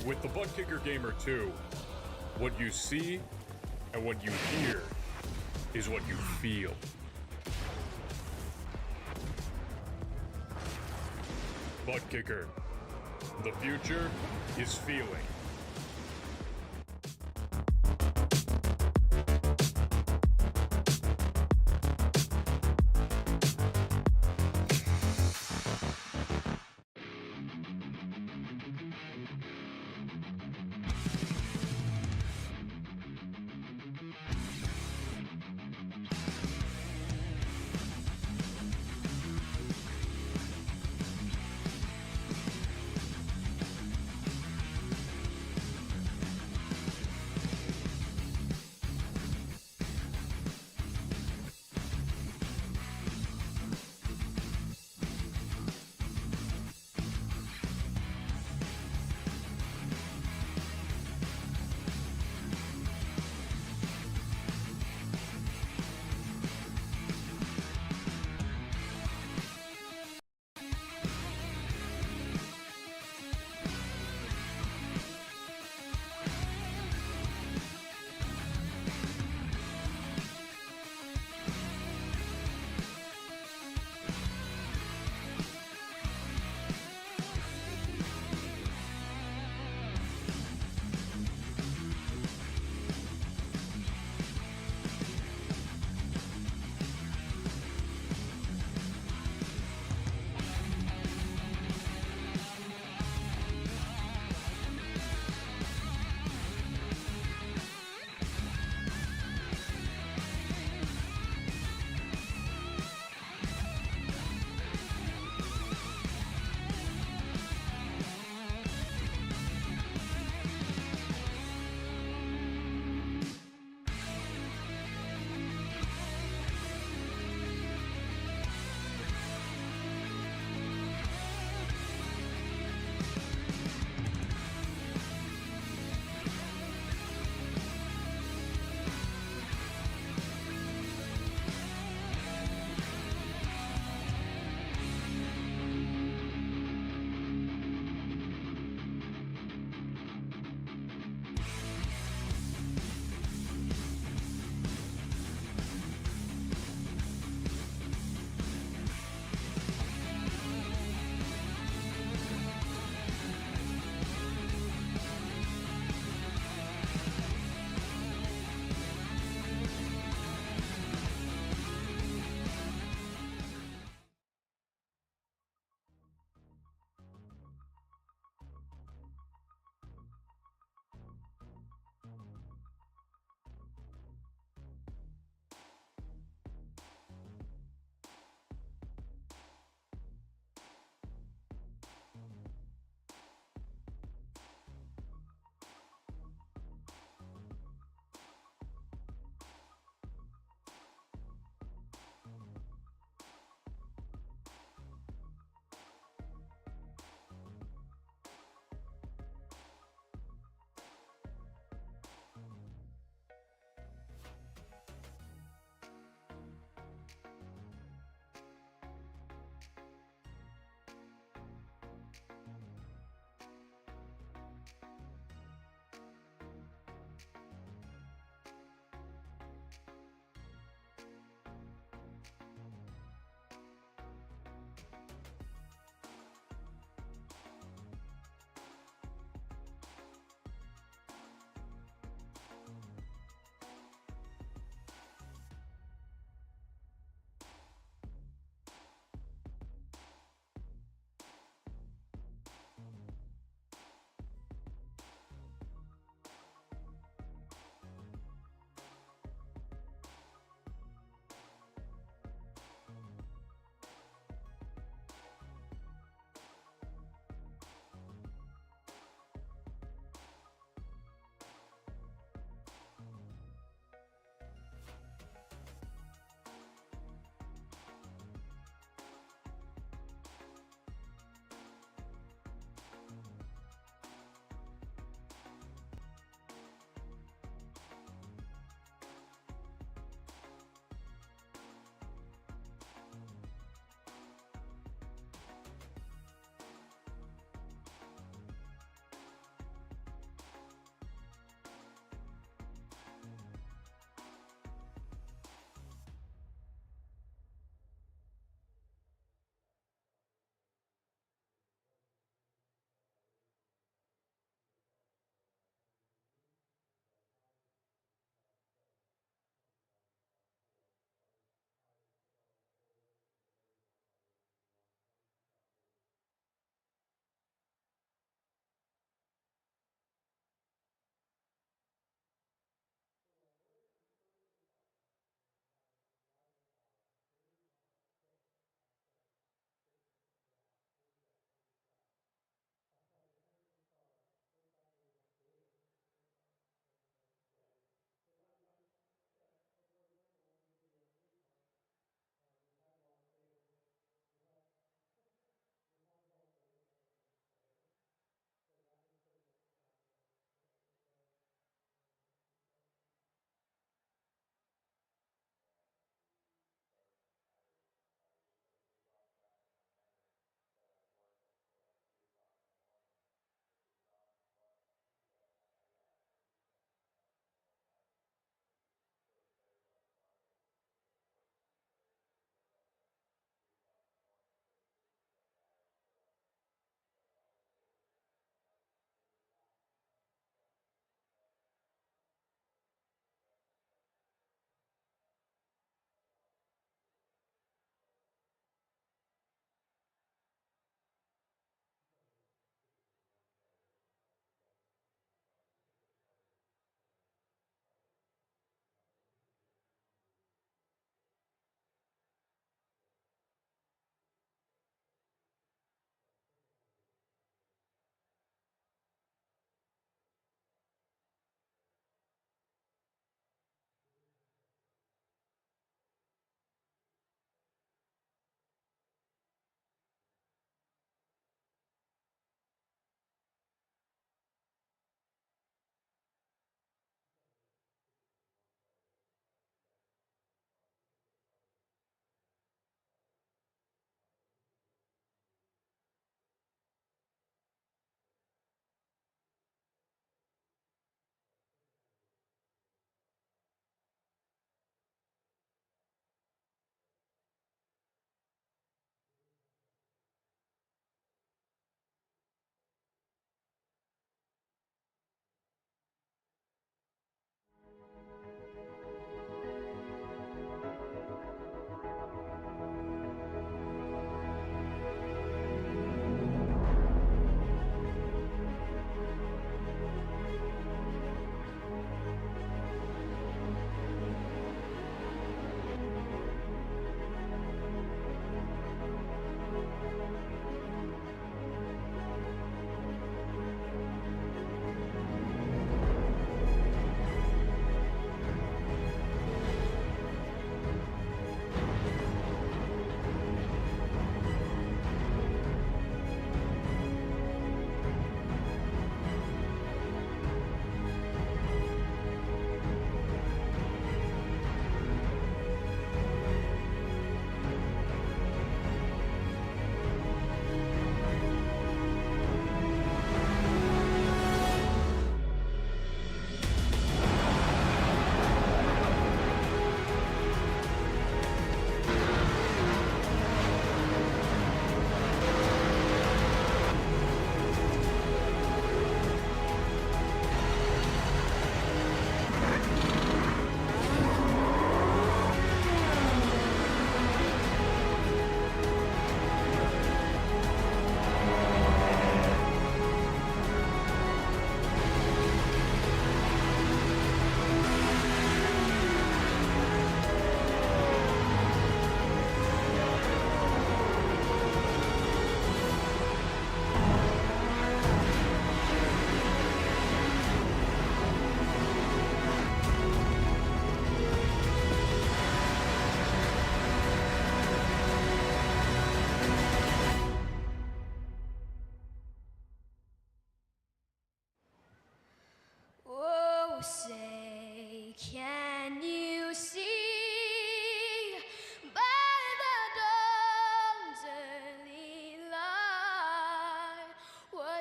With the Butt Kicker Gamer 2, what you see and what you hear is what you feel. Butt Kicker. The future is feeling.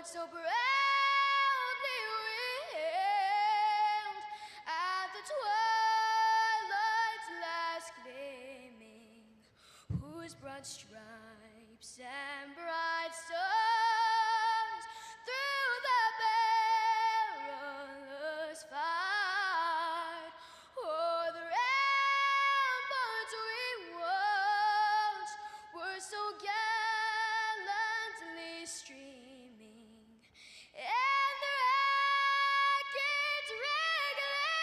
Lord so proudly wailed at the twilight's last gleaming, whose broad stripes and bright stars through the perilous fight o'er the ramparts we watched were so gallantly streaming, and the rockets regular,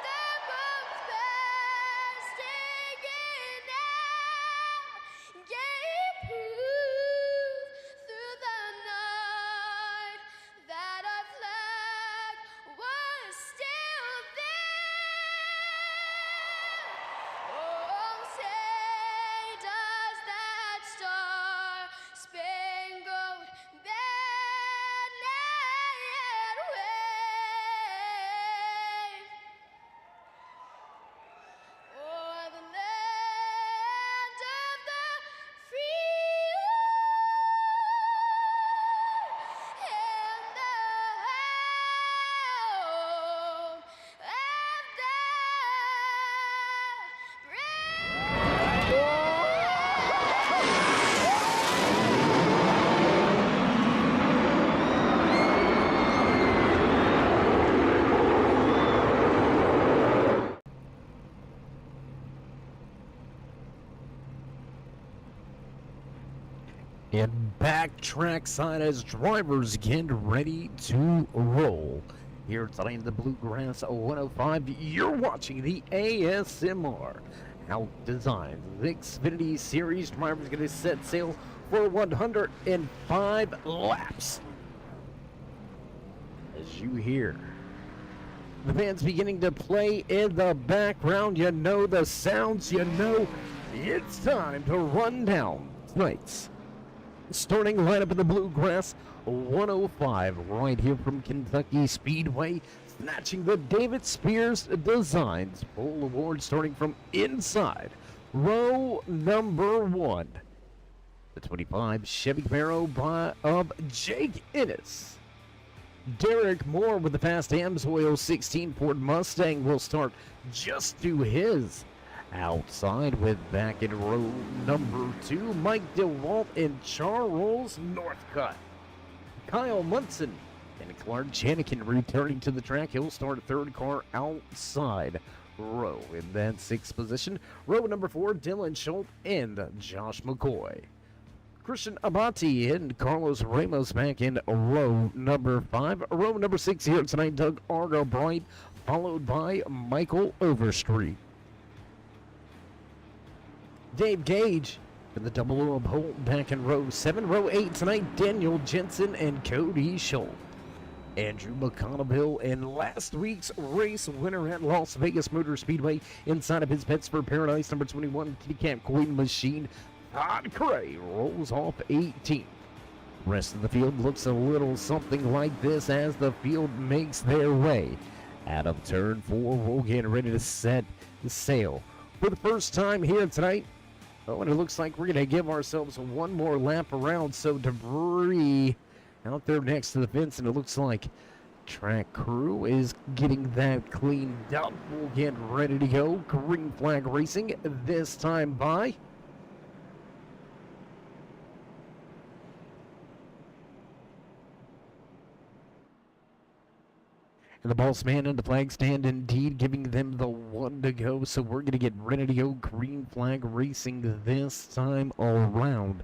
the bombs bursting in air, gave proof through the night that our flag was still there. Oh, say does that star-spangled banner yet wave o'er the land of the free and the home of the brave. And back trackside as drivers get ready to roll. Here tonight in the Bluegrass 105, you're watching the ASMR Hauck Designs Xfinitty Series. Drivers going to set sail for 105 laps. As you hear the band's beginning to play in the background, you know the sounds, you know it's time to run down tonight's starting lineup in the Bluegrass 105 right here from Kentucky Speedway, snatching the David Spears Designs Pole Award, starting from inside row number 1. The 25 Chevy Camaro of Jake Ennis. Derek Moore with the fast AMSOIL 16 Ford Mustang will start just to his outside, with back in row number 2, Mike DeWalt and Charles Northcutt. Kyle Munson and Clark Janikin returning to the track. He'll start third car outside row. In that 6th position, row number 4, Dylan Schultz and Josh McCoy. Christian Abati and Carlos Ramos back in row number 5. Row number 6 here tonight, Doug Argo Bright, followed by Michael Overstreet. Dave Gage in the double O of Holt back in row 7. Row 8 tonight, Daniel Jensen and Cody Schultz. Andrew McConnell and last week's race winner at Las Vegas Motor Speedway inside of his Pets for Paradise number 21 Kitty Cat Queen Machine, Todd Cray rolls off 18th. Rest of the field looks a little something like this as the field makes their way out of turn 4. We'll get ready to set the sail for the first time here tonight. Oh, and it looks like we're going to give ourselves one more lap around, so debris out there next to the fence, and it looks like track crew is getting that cleaned up. We'll get ready to go. Green flag racing this time by and the boss man and the flag stand indeed giving them the one to go, so we're going to get ready to go. Green flag racing this time around.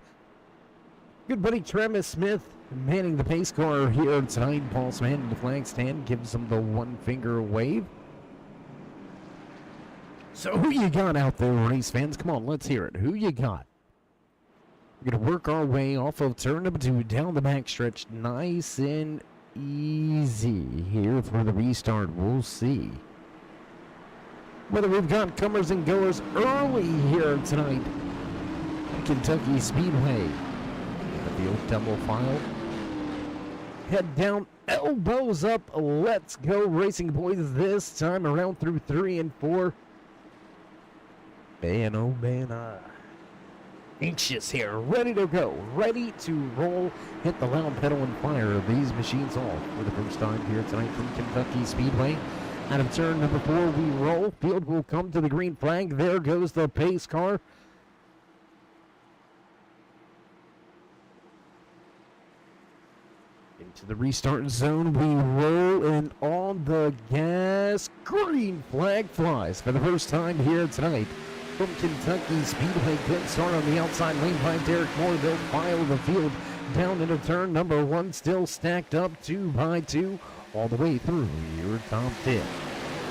Good buddy Travis Smith manning the pace car here tonight. Boss man and the flag stand gives him the one finger wave. So who you got out there, race fans? Come on, let's hear it. Who you got? We're going to work our way off of turn number 2 down the backstretch, nice and easy here for the restart. We'll see whether we've got comers and goers early here tonight at Kentucky Speedway. The field double file, head down, elbows up, let's go racing boys this time around through 3 and 4. Man, oh man, anxious here, ready to go, ready to roll, hit the loud pedal and fire these machines off for the first time here tonight from Kentucky Speedway. Out of turn number 4, we roll. Field will come to the green flag. There goes the pace car. Into the restart zone, we roll, and on the gas, green flag flies for the first time here tonight. From Kentucky Speedway, good start on the outside lane by Derek Moore. They'll file the field down into turn number 1, still stacked up 2 by 2 all the way through your top 10.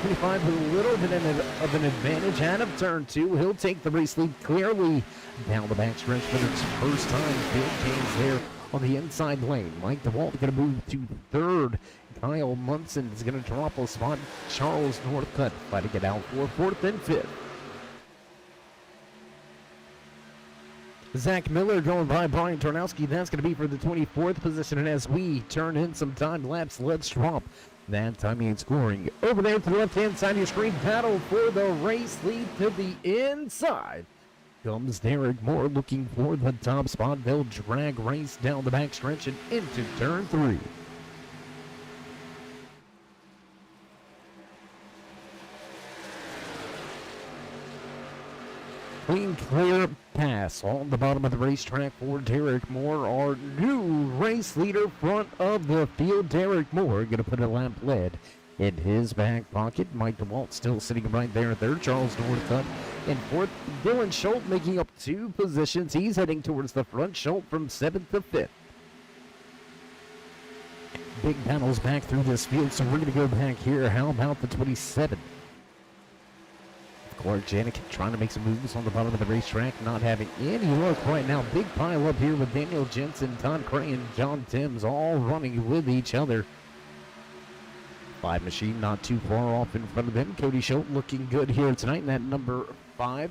25 with a little bit of an advantage out of turn 2. He'll take the race lead clearly down the backstretch for its first time. Field change there on the inside lane. Mike DeWalt going to move to 3rd. Kyle Munson is going to drop a spot. Charles Northcutt fighting it out for 4th and 5th. Zach Miller going by Brian Tarnowski. That's going to be for the 24th position. And as we turn in some time lapse, let's drop that timing and scoring. Over there to the left-hand side of your screen, battle for the race lead to the inside. Comes Derek Moore looking for the top spot. They'll drag race down the backstretch and into turn 3. Clean, clear pass on the bottom of the racetrack for Derek Moore, our new race leader front of the field. Derek Moore going to put a lap lead in his back pocket. Mike DeWalt still sitting right there in 3rd. Charles Northcutt in 4th. Dylan Schultz making up 2 positions. He's heading towards the front. Schultz from 7th to 5th. Big battles back through this field, so we're going to go back here. How about the 27? Clark Janik trying to make some moves on the bottom of the racetrack, not having any luck right now. Big pile up here with Daniel Jensen, Todd Cray, and John Timms all running with each other. 5 machine not too far off in front of them. Cody Schultz looking good here tonight in that number 5.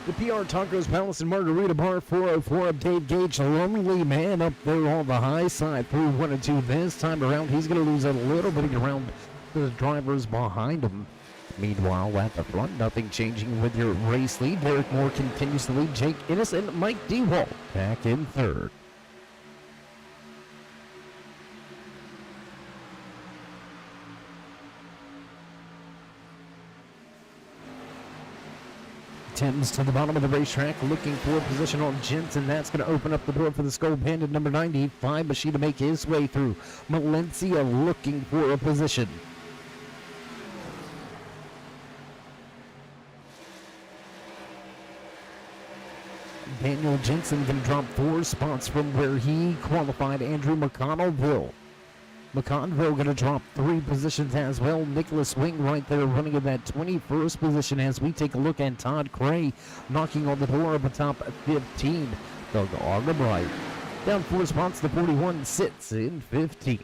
The PR Tacos Palace and Margarita Bar 404 of Dave Gage, the lonely man up there on the high side through 1 and 2. This time around, he's going to lose a little bit around the drivers behind him. Meanwhile, at the front, nothing changing with your race lead. Derek Moore continues to lead. Jake Innes and Mike DeWalt back in 3rd. Timms to the bottom of the racetrack, looking for a position on Jensen. That's going to open up the door for the Skull Bandit number 95 machine to make his way through. Valencia looking for a position. Daniel Jensen going to drop 4 spots from where he qualified. Andrew McConnellville going to drop 3 positions as well. Nicholas Wing right there running in that 21st position as we take a look at Todd Cray knocking on the door of the top 15. Doug Argabright down 4 spots to 41, sits in 15.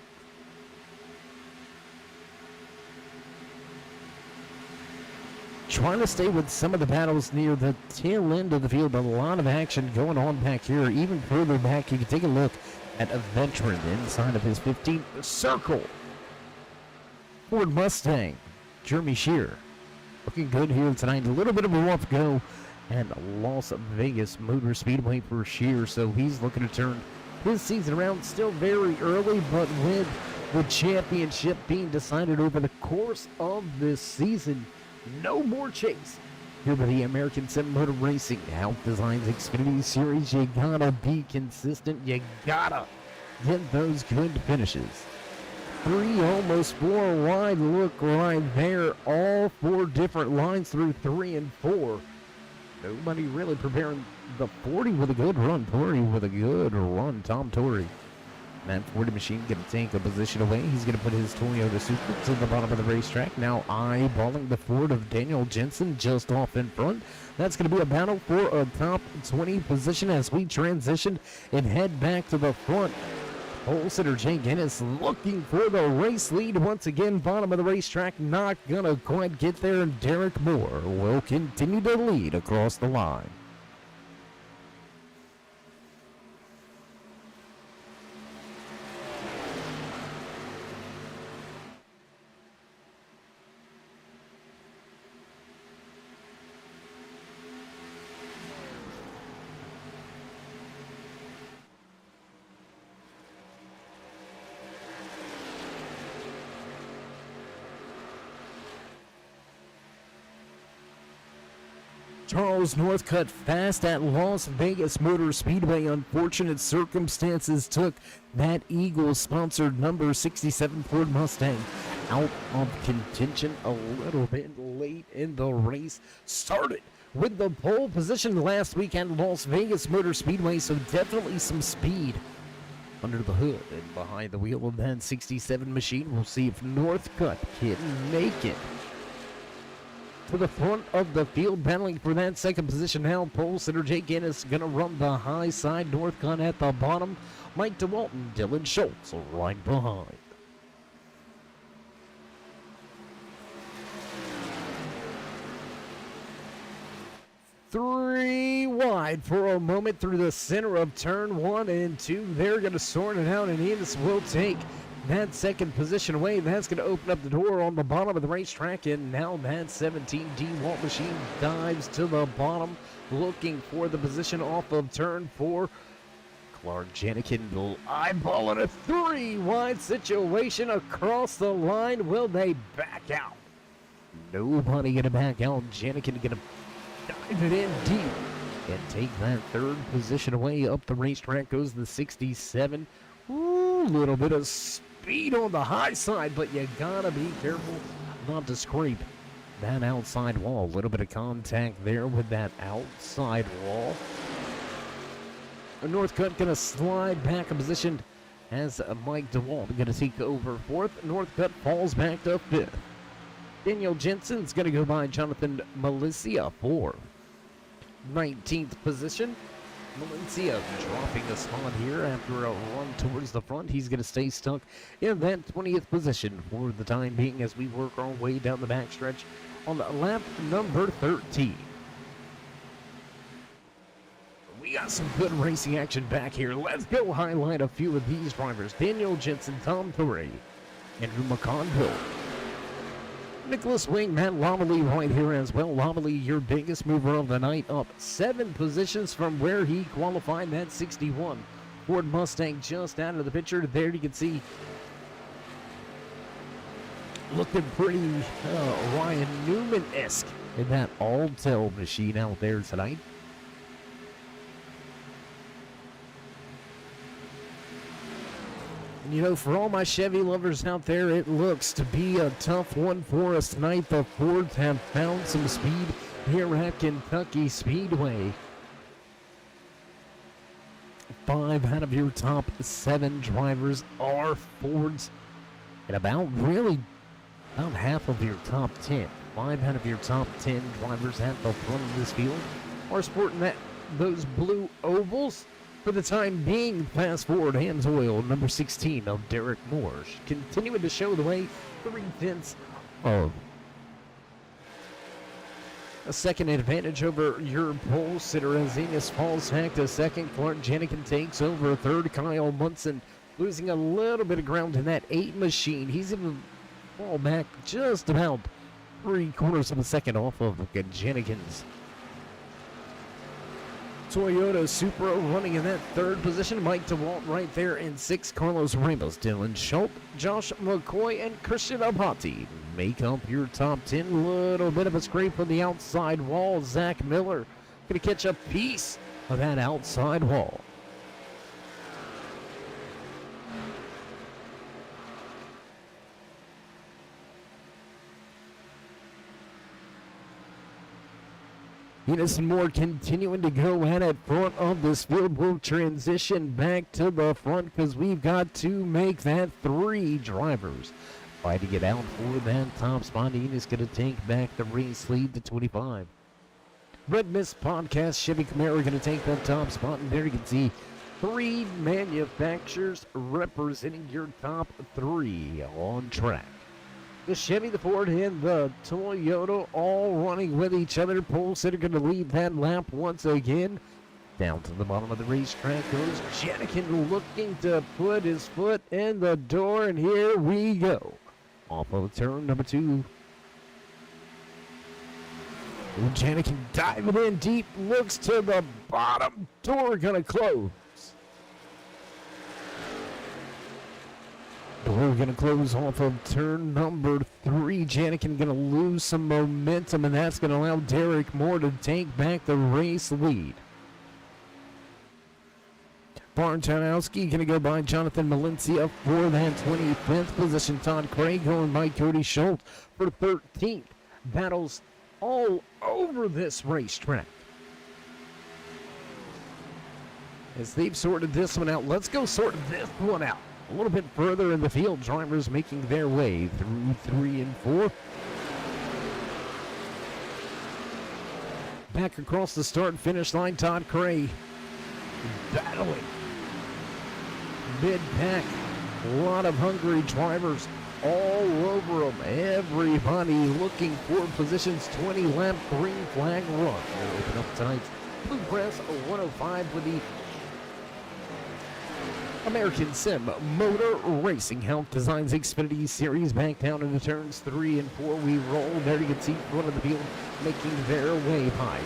Trying to stay with some of the battles near the tail end of the field. A lot of action going on back here. Even further back, you can take a look at a veteran inside of his 15th circle. Ford Mustang, Jeremy Shear, looking good here tonight. A little bit of a rough go at Las Vegas Motor Speedway for Shear, so he's looking to turn his season around. Still very early, but with the championship being decided over the course of this season, no more chase. Here by the American Sim Motor Racing, Hauck Designs Xfinitty Series. You gotta be consistent. You gotta get those good finishes. 3, almost 4 wide. Look right there. All 4 different lines through 3 and 4. Nobody really preparing the 40 with a good run. Torrey with a good run. Tom Torrey. That 40 machine going to take a position away. He's going to put his Toyota Supra to the bottom of the racetrack. Now eyeballing the Ford of Daniel Jensen just off in front. That's going to be a battle for a top 20 position as we transition and head back to the front. Pole sitter Jake Ennis looking for the race lead once again. Bottom of the racetrack, not going to quite get there. And Derek Moore will continue to lead across the line. Charles Northcutt fast at Las Vegas Motor Speedway. Unfortunate circumstances took that Eagle-sponsored number 67 Ford Mustang out of contention a little bit late in the race. Started with the pole position last week at Las Vegas Motor Speedway, so definitely some speed under the hood and behind the wheel of that 67 machine. We'll see if Northcutt can make it to the front of the field, battling for that second position now. Pole sitter Jake Ennis going to run the high side. Northcutt at the bottom. Mike DeWalt and Dylan Schultz right behind. Three wide for a moment through the center of turn 1 and 2. They're going to sort it out, and Ennis will take that second position away. That's going to open up the door on the bottom of the racetrack, and now that 17 DeWalt machine dives to the bottom, looking for the position off of turn 4. Clark Janikin eyeballing a 3 wide situation across the line. Will they back out? Nobody going to back out. Janikin going to dive it in deep and take that third position away. Up the racetrack goes the 67. Ooh, little bit of speed on the high side, but you gotta be careful not to scrape that outside wall. A little bit of contact there with that outside wall. Northcutt gonna slide back a position as Mike DeWalt gonna take over fourth. Northcutt falls back to fifth. Daniel Jensen's gonna go by Jonathan Malicia for 19th position. Valencia dropping a spot here after a run towards the front. He's going to stay stuck in that 20th position for the time being as we work our way down the backstretch on lap number 13. We got some good racing action back here. Let's go highlight a few of these drivers. Daniel Jensen, Tom Torrey, Andrew McConville, Nicholas Wing, Matt Loveley right here as well. Loveley, your biggest mover of the night, up 7 positions from where he qualified. That 61 Ford Mustang just out of the picture. There you can see looking pretty Ryan Newman-esque in that all-tail machine out there tonight. You know, for all my Chevy lovers out there, it looks to be a tough one for us tonight. The Fords have found some speed here at Kentucky Speedway. 5 out of your top 7 drivers are Fords, and about half of your top 10. 5 out of your top 10 drivers at the front of this field are sporting those blue ovals. For the time being, fast forward, hands oil, number 16 of Derek Moore, continuing to show the way, 3/10 of a second advantage over your pole sitter as Enos falls back to second. Clark Janikin takes over third. Kyle Munson losing a little bit of ground in that 8 machine. He's going to fall back just about 3/4 of a second off of Janikin's Toyota Supra, running in that third position. Mike DeWalt right there in 6. Carlos Ramos, Dylan Schultz, Josh McCoy, and Christian Abati make up your top 10. Little bit of a scrape on the outside wall. Zach Miller going to catch a piece of that outside wall. Enos and Moore continuing to go at it front of this field. We'll transition back to the front because we've got to make that 3 drivers fighting it out for that top spot. Enos going to take back the race lead to 25. Red Mist Podcast, Chevy Camaro going to take that top spot, and there you can see 3 manufacturers representing your top 3 on track. The Chevy, the Ford, and the Toyota all running with each other. Pole sitter going to lead that lap once again. Down to the bottom of the racetrack goes Janikin, looking to put his foot in the door, and here we go. Off of turn number 2. Janikin diving in deep, looks to the bottom. Door going to close. We're going to close off of turn number 3. Janikin going to lose some momentum, and that's going to allow Derek Moore to take back the race lead. Barntownowski going to go by Jonathan Malencia for that 25th position. Todd Craig going by Cody Schultz for 13th. Battles all over this racetrack. As they've sorted this one out, let's go sort this one out. A little bit further in the field, drivers making their way through 3 and 4. Back across the start-finish line, Todd Cray battling mid-pack. A lot of hungry drivers all over them. Everybody looking for positions. 20-lap green flag run. We'll open up tonight's Bluegrass 105 with the American Sim Motor Racing Hauck Designs Xfinitty Series. Back down into turns 3 and 4. We roll. There you can see front of the field making their way by.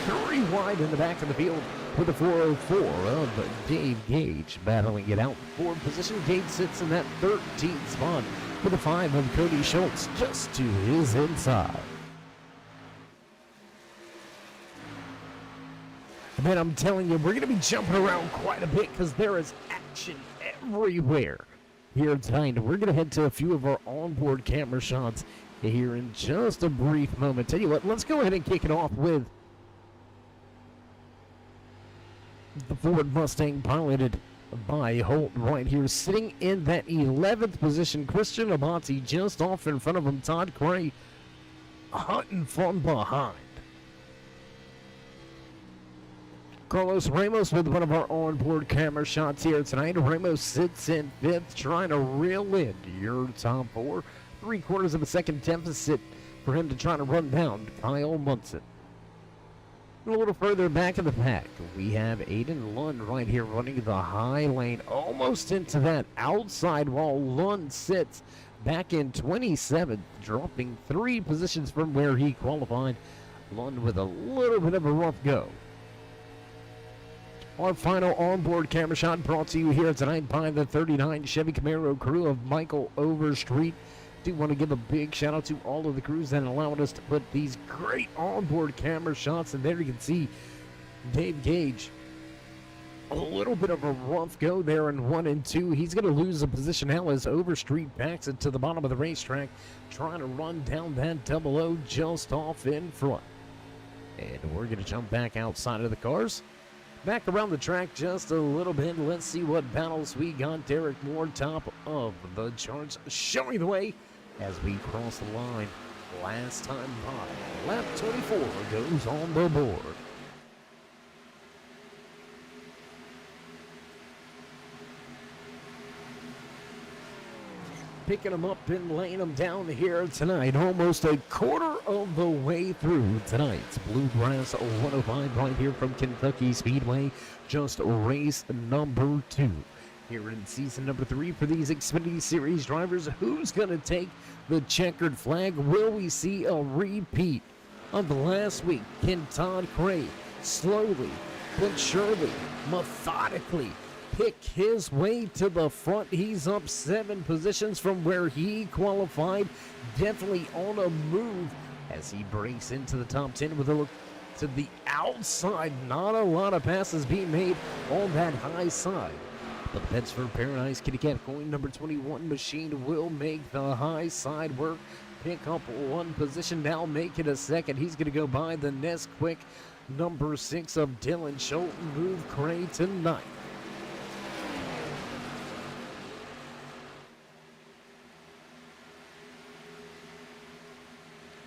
2-3 wide in the back of the field with the 404 of Dave Gage battling it out for position. Gage sits in that 13th spot with the 5 of Cody Schultz just to his inside. Man, I'm telling you, we're going to be jumping around quite a bit because there is action everywhere here tonight. We're going to head to a few of our onboard camera shots here in just a brief moment. Tell you what, let's go ahead and kick it off with the Ford Mustang piloted by Holt right here, sitting in that 11th position. Christian Abati just off in front of him. Todd Cray hunting from behind. Carlos Ramos with one of our onboard camera shots here tonight. Ramos sits in 5th, trying to reel in your top 4. 3/4 of a second deficit for him to try to run down Kyle Munson. A little further back in the pack, we have Aiden Lund right here running the high lane, almost into that outside wall. Lund sits back in 27th, dropping 3 positions from where he qualified. Lund with a little bit of a rough go. Our final onboard camera shot brought to you here tonight by the 39 Chevy Camaro crew of Michael Overstreet. Do want to give a big shout out to all of the crews that allowed us to put these great onboard camera shots. And there you can see Dave Gage. A little bit of a rough go there in 1 and 2. He's going to lose a position now as Overstreet backs it to the bottom of the racetrack, trying to run down that 00 just off in front. And we're going to jump back outside of the cars. Back around the track just a little bit. Let's see what battles we got. Derek Moore, top of the charts, showing the way as we cross the line. Last time by, lap 24 goes on the board. Picking them up and laying them down here tonight. Almost a quarter of the way through tonight's Bluegrass 105 right here from Kentucky Speedway. Just race number 2 here in season number 3 for these Xfinity Series drivers. Who's going to take the checkered flag? Will we see a repeat of the last week? Can Todd Cray slowly but surely, methodically pick his way to the front? He's up 7 positions from where he qualified. Definitely on a move as he breaks into the top 10 with a look to the outside. Not a lot of passes being made on that high side. But Pets for Paradise Kitty Cat coin number 21 machine will make the high side work. Pick up 1 position now, make it a second. He's going to go by the Nesquik number 6 of Dylan Schultz. Move Cray tonight.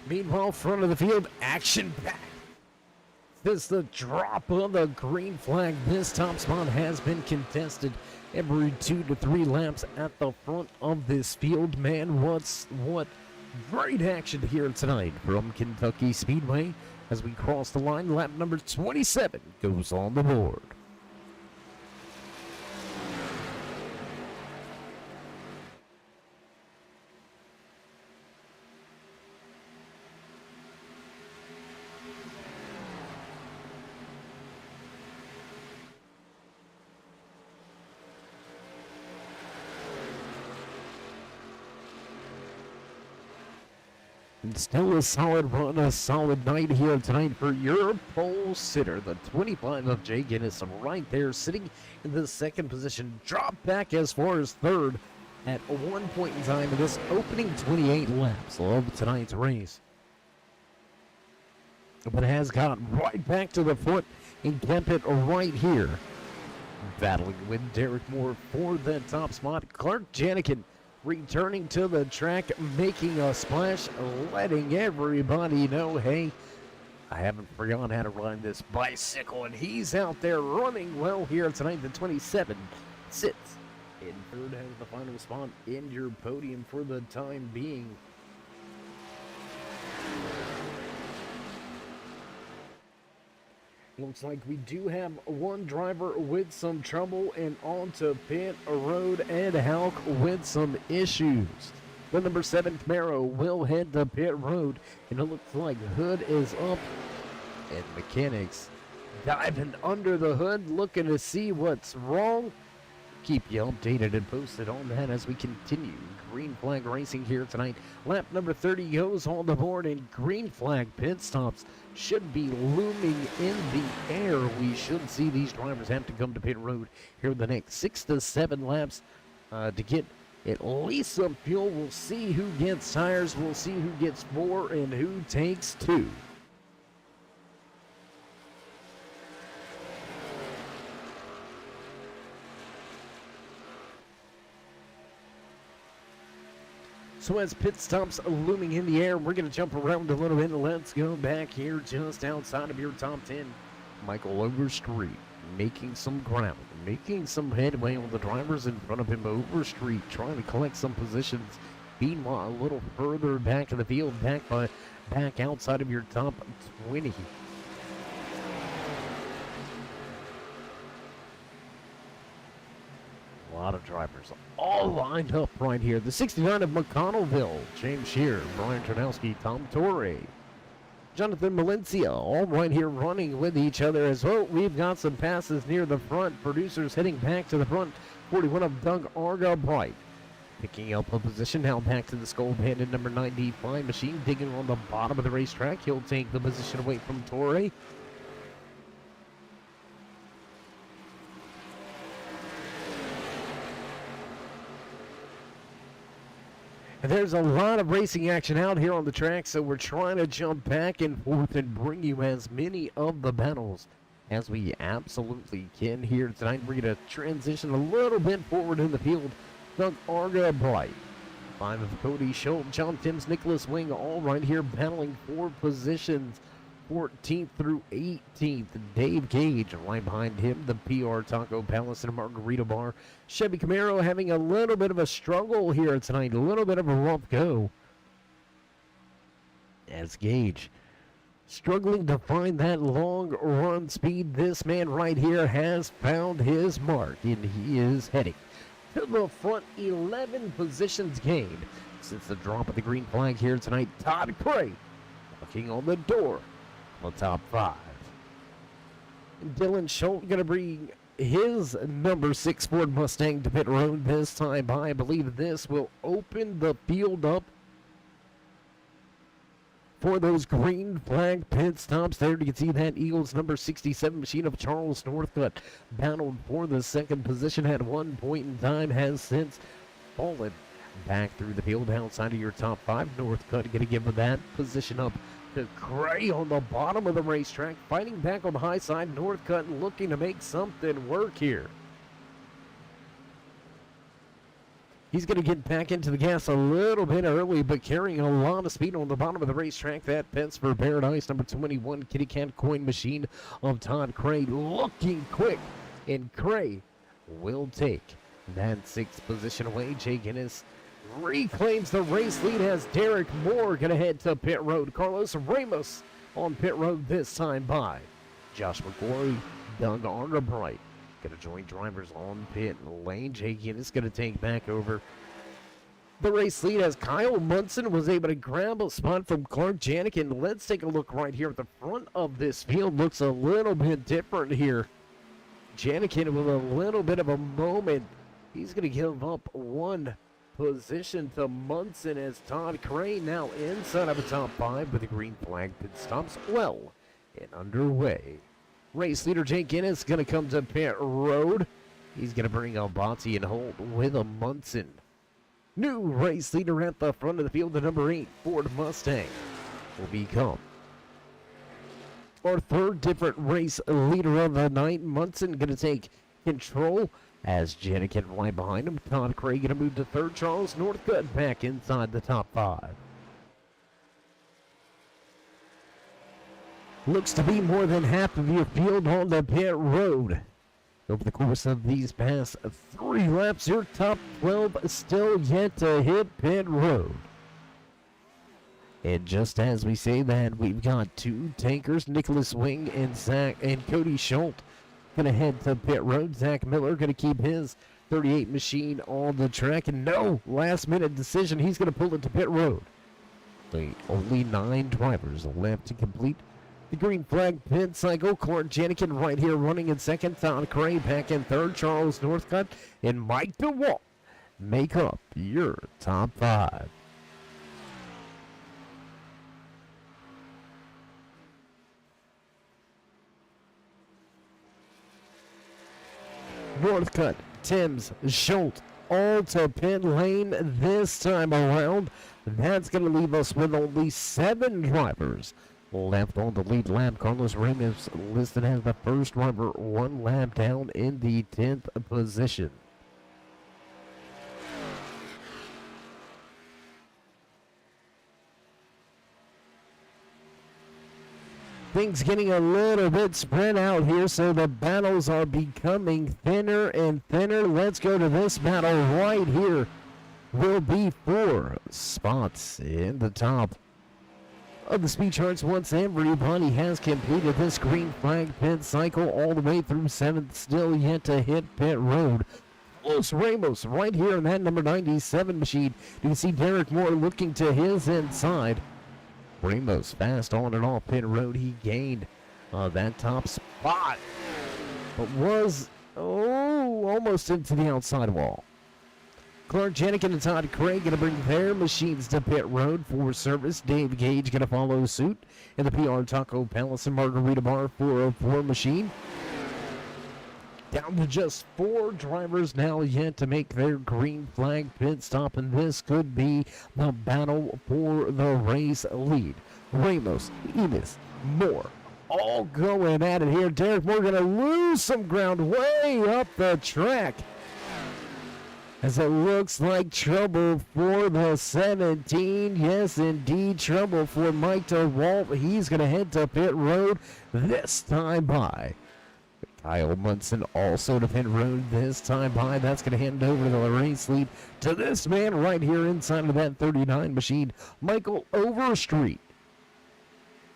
Meanwhile, front of the field, action packed. This is the drop of the green flag. This top spot has been contested every 2 to 3 laps at the front of this field. Man, what great action here tonight from Kentucky Speedway as we cross the line. Lap number 27 goes on the board. And still a solid run, a solid night here tonight for your pole sitter. The 25 of Jay Guinness right there sitting in the second position. Drop back as far as third at one point in time in this opening 28 laps of tonight's race. But has got right back to the foot and kept it right here. Battling with Derek Moore for the top spot. Clark Janikin returning to the track, making a splash, letting everybody know, hey, I haven't forgotten how to ride this bicycle, and he's out there running well here tonight. The 27 sits in third, has the final spot in your podium for the time being. Looks like we do have one driver with some trouble, and onto pit road, Ed Hauck with some issues. The number 7 Camaro will head to pit road, and it looks like hood is up, and mechanics diving under the hood, looking to see what's wrong. Keep you updated and posted on that as we continue. Green flag racing here tonight. Lap number 30 goes on the board, and green flag pit stops should be looming in the air. We should see these drivers have to come to pit road here the next 6 to 7 laps to get at least some fuel. We'll see who gets tires. We'll see who gets 4 and who takes 2. So as pit stops looming in the air, we're going to jump around a little bit. Let's go back here just outside of your top 10. Michael Overstreet making some ground, making some headway on the drivers in front of him. Overstreet trying to collect some positions. Meanwhile, a little further back in the field, back outside of your top 20. A lot of drivers all lined up right here. The 69 of McConnellville, James Shear, Brian Ternowski, Tom Torre, Jonathan Valencia, all right here running with each other as well. We've got some passes near the front. Producers heading back to the front. 41 of Doug Argabright picking up a position now back to the Skull Bandit number 95 machine, digging on the bottom of the racetrack. He'll take the position away from Torre. And there's a lot of racing action out here on the track, so we're trying to jump back and forth and bring you as many of the battles as we absolutely can here tonight. We're going to transition a little bit forward in the field. Doug Argabright, 5 of Cody Schultz, John Timms, Nicholas Wing, all right here battling for positions 14th through 18th. Dave Gage right behind him, the PR Taco Palace and Margarita Bar. Chevy Camaro having a little bit of a struggle here tonight, a little bit of a rough go. As Gage struggling to find that long run speed, this man right here has found his mark, and he is heading to the front. 11 positions gained since the drop of the green flag here tonight. Todd Cray knocking on the door. The top 5. Dylan Schultz going to bring his number 6 Ford Mustang to pit road this time. I believe this will open the field up for those green flag pit stops there. You can see that Eagles number 67 machine of Charles Northcutt battled for the second position at one point in time, has since fallen back through the field outside of your top 5. Northcutt going to give that position up to Gray on the bottom of the racetrack, fighting back on the high side. Northcutt looking to make something work here. He's going to get back into the gas a little bit early, but carrying a lot of speed on the bottom of the racetrack. That Pence for Paradise, number 21, Kitty Cat Coin Machine of Todd Cray, looking quick, and Cray will take that 6th position away. Jay Guinness reclaims the race lead as Derek Moore going to head to pit road. Carlos Ramos on pit road this time by Josh McQuarrie, Doug Argabright going to join drivers on pit lane. Jay Guinness going to take back over the race lead as Kyle Munson was able to grab a spot from Clark Janikin. Let's take a look right here at the front of this field. Looks a little bit different here. Janikin with a little bit of a moment. He's going to give up one position to Munson as Todd Crane now inside of the top 5 with the green flag pit stops well and underway. Race leader Jake Ennis going to come to pit road. He's going to bring Albati and Holt with a Munson. New race leader at the front of the field, the number 8 Ford Mustang will become our third different race leader of the night. Munson going to take control as Janet can fly behind him. Todd Craig going to move to third. Charles Northcutt back inside the top 5. Looks to be more than half of your field on the pit road. Over the course of these past 3 laps, your top 12 still yet to hit pit road. And just as we say that, we've got 2 tankers, Nicholas Wing and Cody Schultz, going to head to pit road. Zach Miller going to keep his 38 machine on the track. And no last-minute decision. He's going to pull it to pit road. Only 9 drivers left to complete the green flag pit cycle. Clark Janikin right here running in second. Todd Cray back in third. Charles Northcutt and Mike DeWalt make up your top 5. Northcutt, Timms, Schultz, all to pit lane this time around. That's going to leave us with only 7 drivers left on the lead lap. Carlos Ramos listed as the first driver, 1 lap down in the 10th position. Things getting a little bit spread out here, so the battles are becoming thinner and thinner. Let's go to this battle right here. Will be 4 spots in the top of the speed charts once everybody has completed this green flag pit cycle all the way through 7th, still yet to hit pit road. Los Ramos right here in that number 97 machine. You can see Derek Moore looking to his inside. Ramos fast on and off pit road. He gained that top spot, but was almost into the outside wall. Clark Janikin and Todd Craig going to bring their machines to pit road for service. Dave Gage going to follow suit in the PR Taco Palace and Margarita Bar 404 machine. Down to just 4 drivers now yet to make their green flag pit stop, and this could be the battle for the race lead. Ramos, Enos, Moore, all going at it here. Derek Moore going to lose some ground way up the track, as it looks like trouble for the 17. Yes, indeed, trouble for Mike DeWalt. He's going to head to pit road this time by Kyle Munson, also to pit road this time by. That's going to hand over the race lead to this man right here inside of that 39 machine, Michael Overstreet.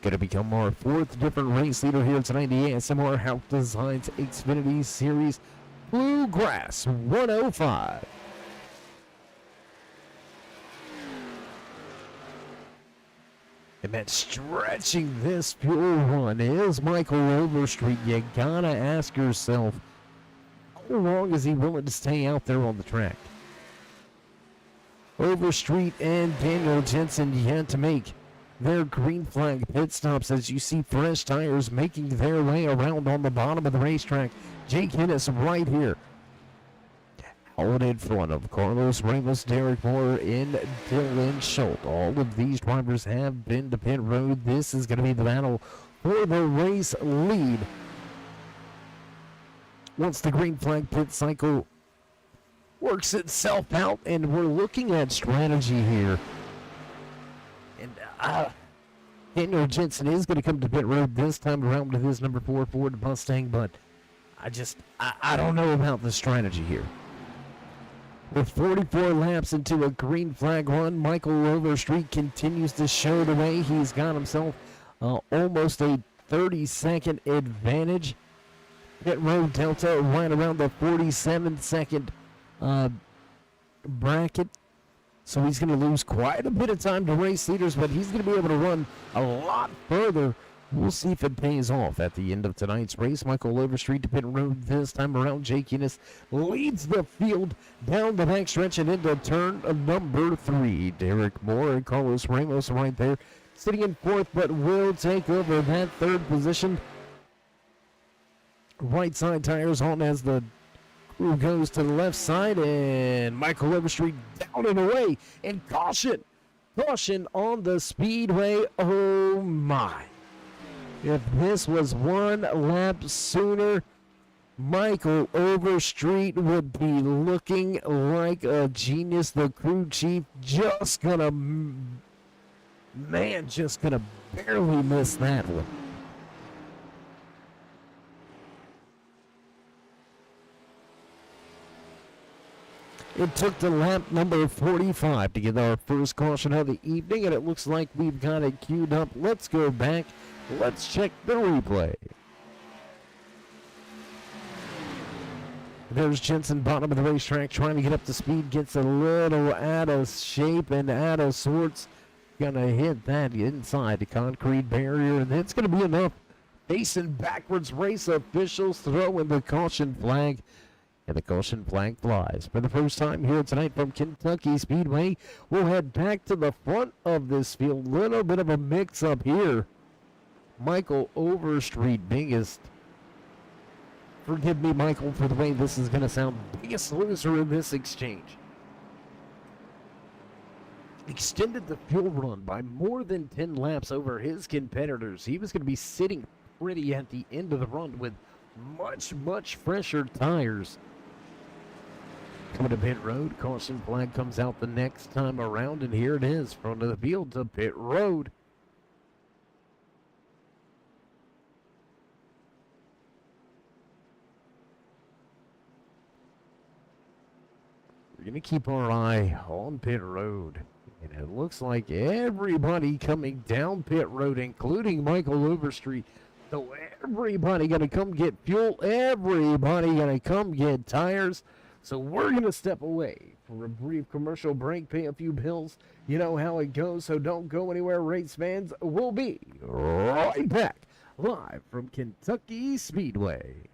Going to become our 4th different race leader here tonight, the ASMR Hauck Designs Xfinitty Series Bluegrass 105. And then stretching this fuel run is Michael Overstreet. You gotta ask yourself, how long is he willing to stay out there on the track? Overstreet and Daniel Jensen yet to make their green flag pit stops, as you see fresh tires making their way around on the bottom of the racetrack. Jake Hennis right here, all in front of Carlos Ramos, Derek Moore, and Dylan Schultz. All of these drivers have been to pit road. This is going to be the battle for the race lead. Once the green flag pit cycle works itself out, and we're looking at strategy here. And Daniel Jensen is going to come to pit road this time around with his number 4 Ford Mustang, but I don't know about the strategy here. With 44 laps into a green flag run, Michael Overstreet continues to show the way. He's got himself almost a 30-second advantage. Pit road delta right around the 47-second bracket. So he's going to lose quite a bit of time to race leaders, but he's going to be able to run a lot further We'll see if it pays off at the end of tonight's race. Michael Overstreet to pit road this time around. Jake Innes leads the field down the backstretch and into turn number 3. Derek Moore and Carlos Ramos right there sitting in 4th, but will take over that 3rd position. Right side tires on as the crew goes to the left side, and Michael Overstreet down and away. And caution on the speedway. Oh my. If this was one lap sooner, Michael Overstreet would be looking like a genius. The crew chief just gonna barely miss that one. It took to lap number 45 to get our first caution of the evening, and it looks like we've got it queued up. Let's go back. Let's check the replay. There's Jensen, bottom of the racetrack, trying to get up to speed. Gets a little out of shape and out of sorts. Gonna hit that inside the concrete barrier, and it's gonna be enough. Facing backwards, race officials throwing the caution flag. And the caution flag flies. For the first time here tonight from Kentucky Speedway, we'll head back to the front of this field. Little bit of a mix-up here. Michael Overstreet, forgive me, Michael, for the way this is going to sound, biggest loser in this exchange. Extended the fuel run by more than 10 laps over his competitors. He was going to be sitting pretty at the end of the run with much fresher tires. Coming to pit road, caution flag comes out the next time around, and here it is, front of the field to pit road. We're going to keep our eye on pit road. And it looks like everybody coming down pit road, including Michael Overstreet. So everybody going to come get fuel. Everybody going to come get tires. So we're going to step away for a brief commercial break, pay a few bills. You know how it goes, so don't go anywhere, race fans. We'll be right back, live from Kentucky Speedway.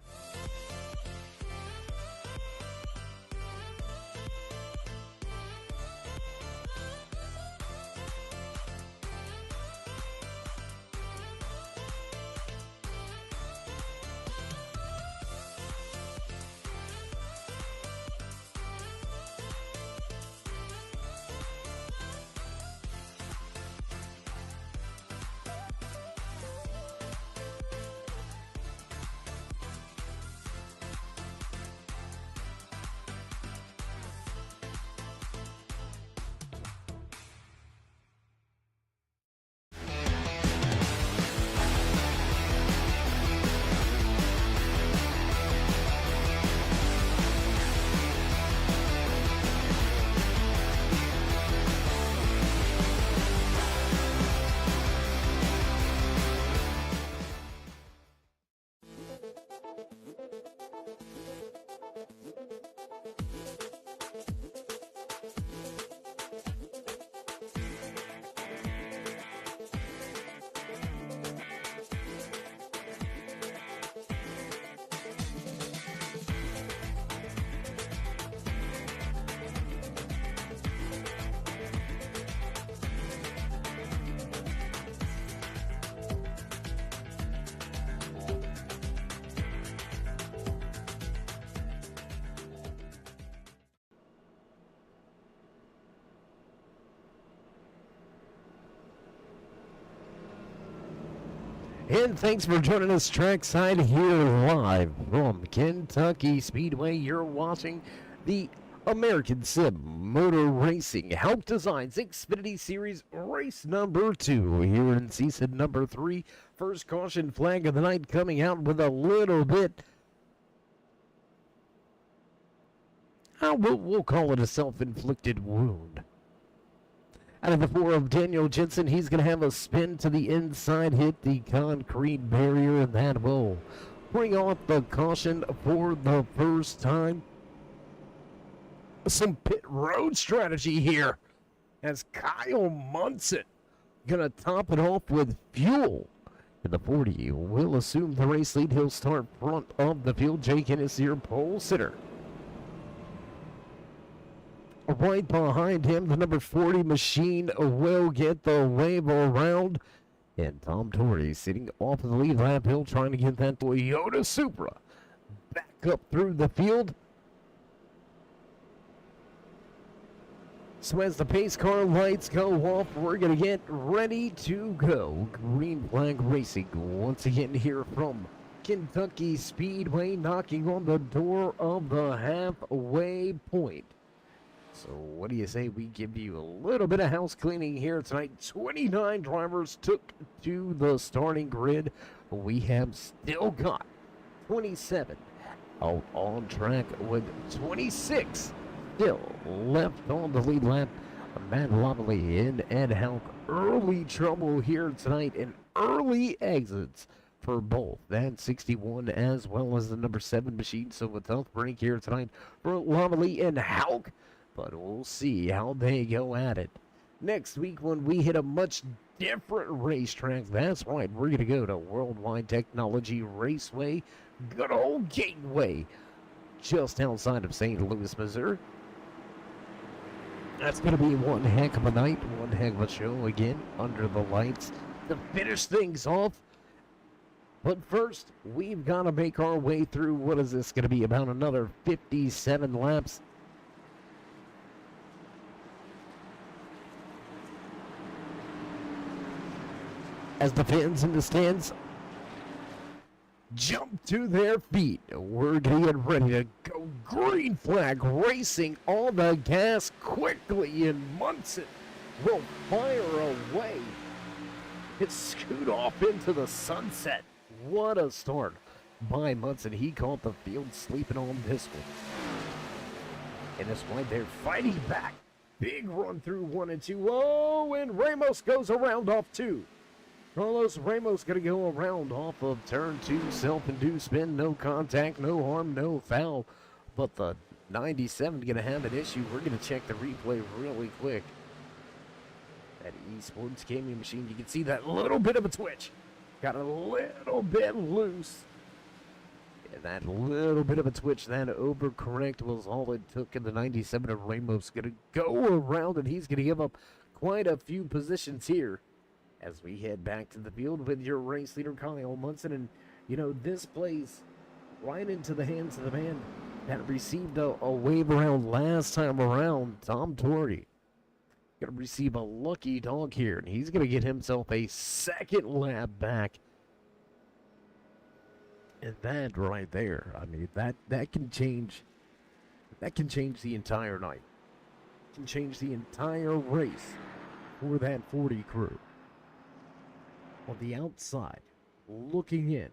And thanks for joining us trackside here live from Kentucky Speedway. You're watching the American Sim Motor Racing Hauck Designs Xfinitty Series race number 2 here in season number 3. First caution flag of the night coming out with a little bit, we'll call it a self-inflicted wound. Out of the 4 of Daniel Jensen, he's going to have a spin to the inside, hit the concrete barrier, and that will bring off the caution for the first time. Some pit road strategy here as Kyle Munson going to top it off with fuel In the 40 will assume the race lead. He'll start front of the field. Jake Ennis, your pole sitter. Right behind him, the number 40 machine will get the wave around. And Tom Torrey sitting off of the lead lap hill trying to get that Toyota Supra back up through the field. So as the pace car lights go off, we're going to get ready to go. Green flag racing once again here from Kentucky Speedway, knocking on the door of the halfway point. So what do you say we give you a little bit of house cleaning here tonight? 29 drivers took to the starting grid. We have still got 27 out on track with 26 still left on the lead lap. Matt Loveley and Ed Hauck. Early trouble here tonight and early exits for both that 61 as well as the number 7 machine. So a tough break here tonight for Loveley and Hauck. But we'll see how they go at it next week when we hit a much different racetrack. That's right, we're going to go to Worldwide Technology Raceway, good old Gateway, just outside of St. Louis, Missouri. That's going to be one heck of a night, one heck of a show again under the lights to finish things off. But first, we've got to make our way through, what is this going to be, about another 57 laps. As the fans in the stands jump to their feet, we're going to get ready to go. Green flag racing on the gas quickly, and Munson will fire away. It scoot off into the sunset. What a start by Munson. He caught the field sleeping on this one. And that's why they're fighting back. Big run through 1 and 2. Oh, and Ramos goes around off 2. Carlos Ramos going to go around off of turn 2, self-induced spin, no contact, no harm, no foul. But the 97 going to have an issue. We're going to check the replay really quick. That eSports gaming machine, you can see that little bit of a twitch. Got a little bit loose. And that little bit of a twitch, that overcorrect was all it took. And the 97 of Ramos going to go around, and he's going to give up quite a few positions here as we head back to the field with your race leader, Kyle Munson. And, you know, this plays right into the hands of the man that received a wave around last time around, Tom Torrey. Going to receive a lucky dog here, and he's going to get himself a second lap back. And that right there, I mean, that can change the entire night. It can change the entire race for that 40 crew. On the outside, looking in,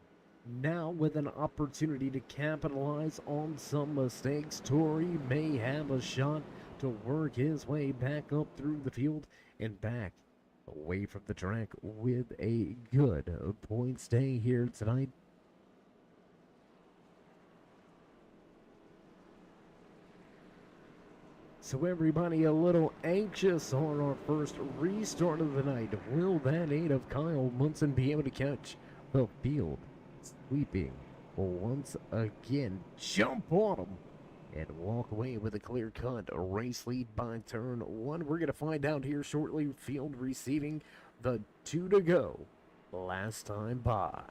now with an opportunity to capitalize on some mistakes, Torrey may have a shot to work his way back up through the field and back away from the track with a good point stay here tonight. So everybody a little anxious on our first restart of the night. Will that 8 of Kyle Munson be able to catch the field sweeping once again? Jump on him and walk away with a clear-cut race lead by turn 1. We're going to find out here shortly. Field receiving the 2 to go last time by.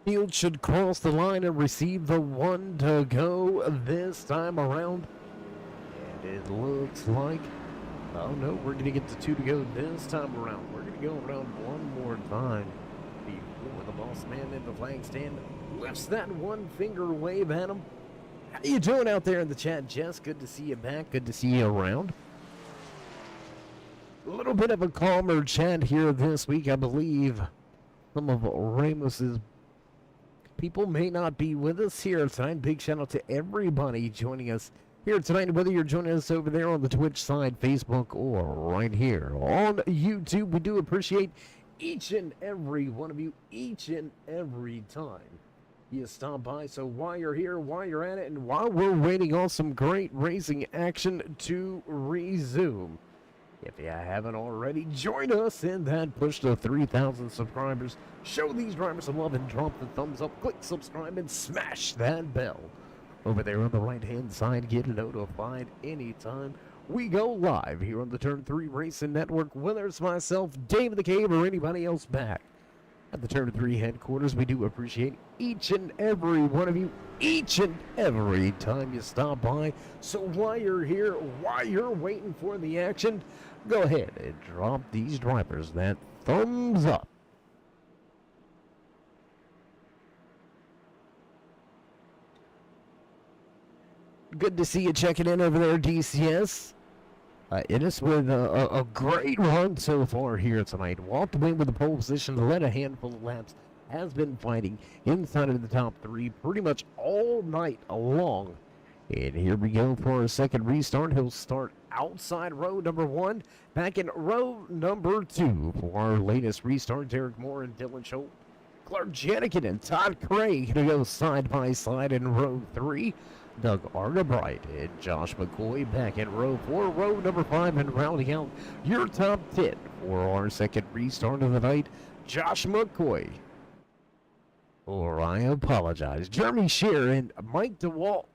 Field should cross the line and receive the 1 to go this time around. And it looks like, oh no, we're going to get the 2 to go this time around. We're going to go around one more time before the boss man in the flag stand lifts that one finger wave at him. How you doing out there in the chat, Jess? Good to see you back. Good to see you around. A little bit of a calmer chat here this week, I believe. Some of Ramos's people may not be with us here tonight. Big shout out to everybody joining us here tonight, whether you're joining us over there on the Twitch side, Facebook, or right here on YouTube. We do appreciate each and every one of you, each and every time you stop by. So while you're here, while you're at it, and while we're waiting on some great racing action to resume, if you haven't already, join us in that push to 3,000 subscribers. Show these drivers some love and drop the thumbs up. Click subscribe and smash that bell. Over there on the right-hand side, get notified anytime we go live here on the Turn 3 Racing Network, whether it's myself, Dave the Cave, or anybody else back at the Turn 3 headquarters. We do appreciate each and every one of you, each and every time you stop by. So while you're here, while you're waiting for the action, go ahead and drop these drivers that thumbs up. Good to see you checking in over there, DCS. It is with a great run so far here tonight. Walked away with the pole position, led a handful of laps, has been fighting inside of the top 3 pretty much all night long. And here we go for a second restart. He'll start outside row number 1, back in row number 2 for our latest restart. Derek Moore and Dylan Schultz. Clark Janikin and Todd Craig to go side by side in row 3. Doug Arnebright and Josh McCoy back in row 4, row number 5, and rounding out your top 10 for our second restart of the night, Josh McCoy. Or I apologize, Jeremy Shear and Mike DeWalt.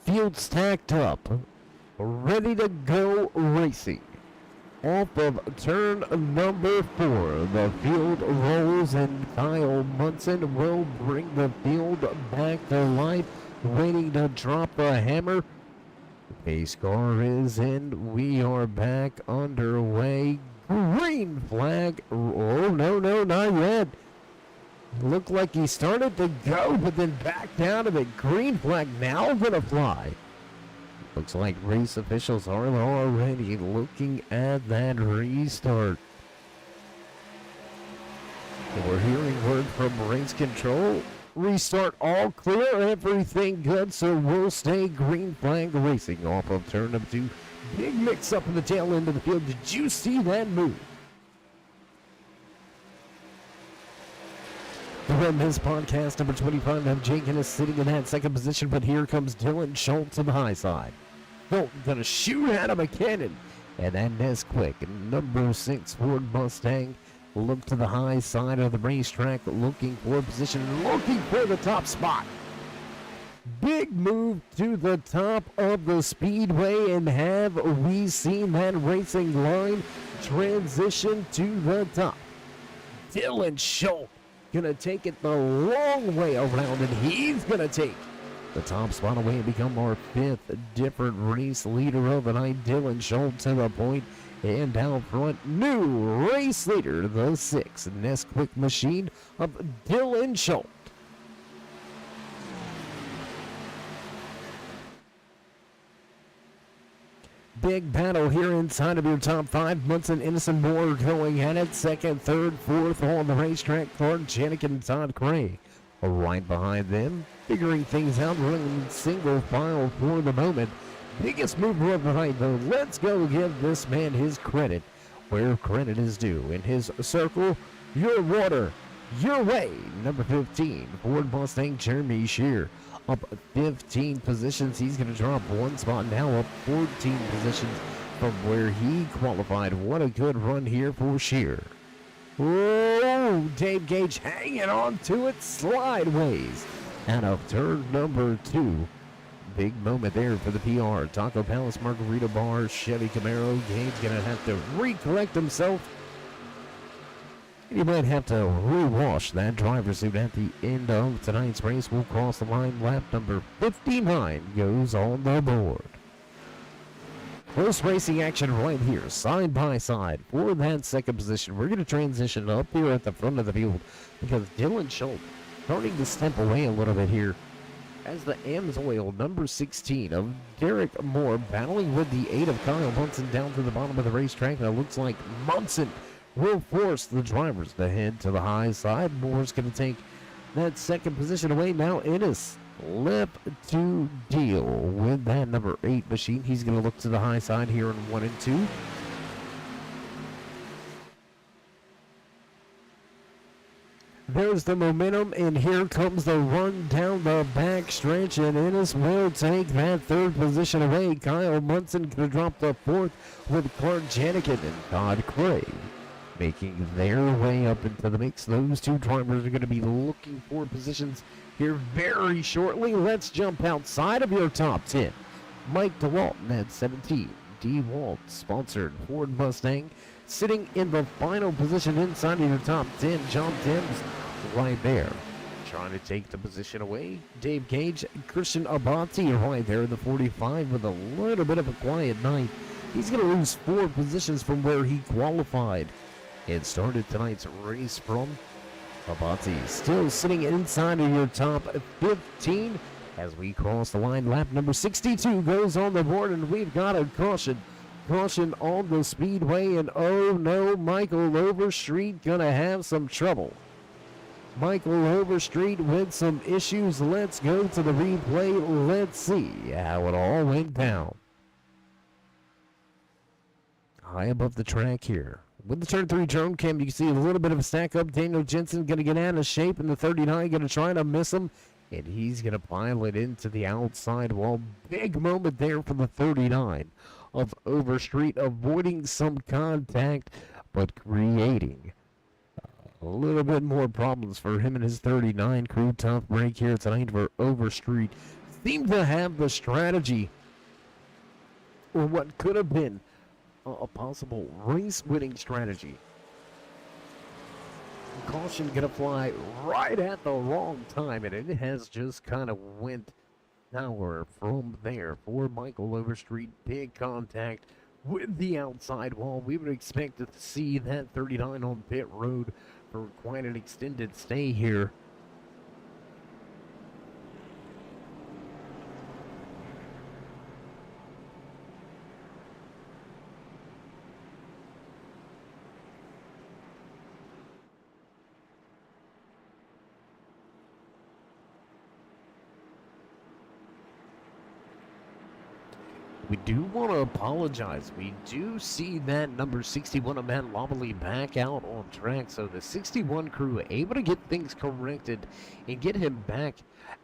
Field stacked up, ready to go racing. Off of turn number 4, the field rolls and Kyle Munson will bring the field back to life, waiting to drop the hammer. The pace car is in. We are back underway. Green flag. Oh, no, not yet. Looked like he started to go, but then backed out of it. Green flag now gonna fly. Looks like race officials are already looking at that restart. And we're hearing word from race control. Restart all clear, everything good, so we'll stay green flag racing off of turn number 2. Big mix up in the tail end of the field. Did you see that move? From his podcast number 25, I'm Jenkins is sitting in that second position, but here comes Dylan Schultz on the high side. Dalton gonna shoot out of a cannon, and that Nesquik, number 6 Ford Mustang, look to the high side of the racetrack, looking for position, looking for the top spot. Big move to the top of the speedway, and have we seen that racing line transition to the top? Dylan Schultz gonna take it the long way around, and he's gonna take the top spot away and become our 5th different race leader of the night. Dylan Schultz to the point, and out front, new race leader, the 6 Nesquik machine of Dylan Schultz. Big battle here inside of your top 5. Munson, Innocent, Moore going at it. Second, third, fourth on the racetrack. Clark, Janik, and Todd Cray right behind them, figuring things out, running single file for the moment. Biggest mover of the night, though. Let's go give this man his credit where credit is due. In his circle, your water, your way. Number 15, Ford Mustang, Jeremy Shear. up 15 positions. He's going to drop one spot now, up 14 positions from where he qualified. What a good run here for Shear. Whoa, Dave Gage hanging on to it slideways out of turn number 2. Big moment there for the PR. Taco Palace, Margarita Bar, Chevy Camaro. Gage going to have to recollect himself. He might have to rewash that driver's suit at the end of tonight's race. We'll cross the line. Lap number 59 goes on the board. Close racing action right here, side by side for that second position. We're going to transition up here at the front of the field because Dylan Schultz starting to step away a little bit here as the Amsoil number 16 of Derek Moore battling with the 8 of Kyle Munson down to the bottom of the racetrack. And it looks like Munson will force the drivers to head to the high side. Moore's going to take that second position away. Now Ennis left to deal with that number 8 machine. He's going to look to the high side here in 1 and 2. There's the momentum, and here comes the run down the back stretch, and Ennis will take that third position away. Kyle Munson going to drop the 4th with Clark Janikin and Todd Craig making their way up into the mix. Those two drivers are going to be looking for positions here very shortly. Let's jump outside of your top 10. Mike DeWalton at 17. DeWalt sponsored Ford Mustang sitting in the final position inside of your top 10. John Timms right there trying to take the position away. Dave Gage, Christian Abati right there in the 45 with a little bit of a quiet night. He's going to lose 4 positions from where he qualified and started tonight's race from. Abati still sitting inside of your top 15 as we cross the line. Lap number 62 goes on the board, and we've got a caution. Caution on the speedway, and oh no, Michael Overstreet gonna have some trouble. Michael Overstreet with some issues. Let's go to the replay. Let's see how it all went down. High above the track here. With the turn 3 drone cam, you can see a little bit of a stack up. Daniel Jensen going to get out of shape in the 39, going to try to miss him, and he's going to pile it into the outside wall. Big moment there for the 39 of Overstreet, avoiding some contact, but creating a little bit more problems for him and his 39 crew. Tough break here tonight for Overstreet. Seemed to have the strategy, or what could have been a possible race-winning strategy. Caution gonna fly right at the wrong time, and it has just kind of went sour from there for Michael Overstreet. Big contact with the outside wall. We would expect to see that 39 on pit road for quite an extended stay here. We do want to apologize. We do see that number 61 of Matt Lobley back out on track. So the 61 crew able to get things corrected and get him back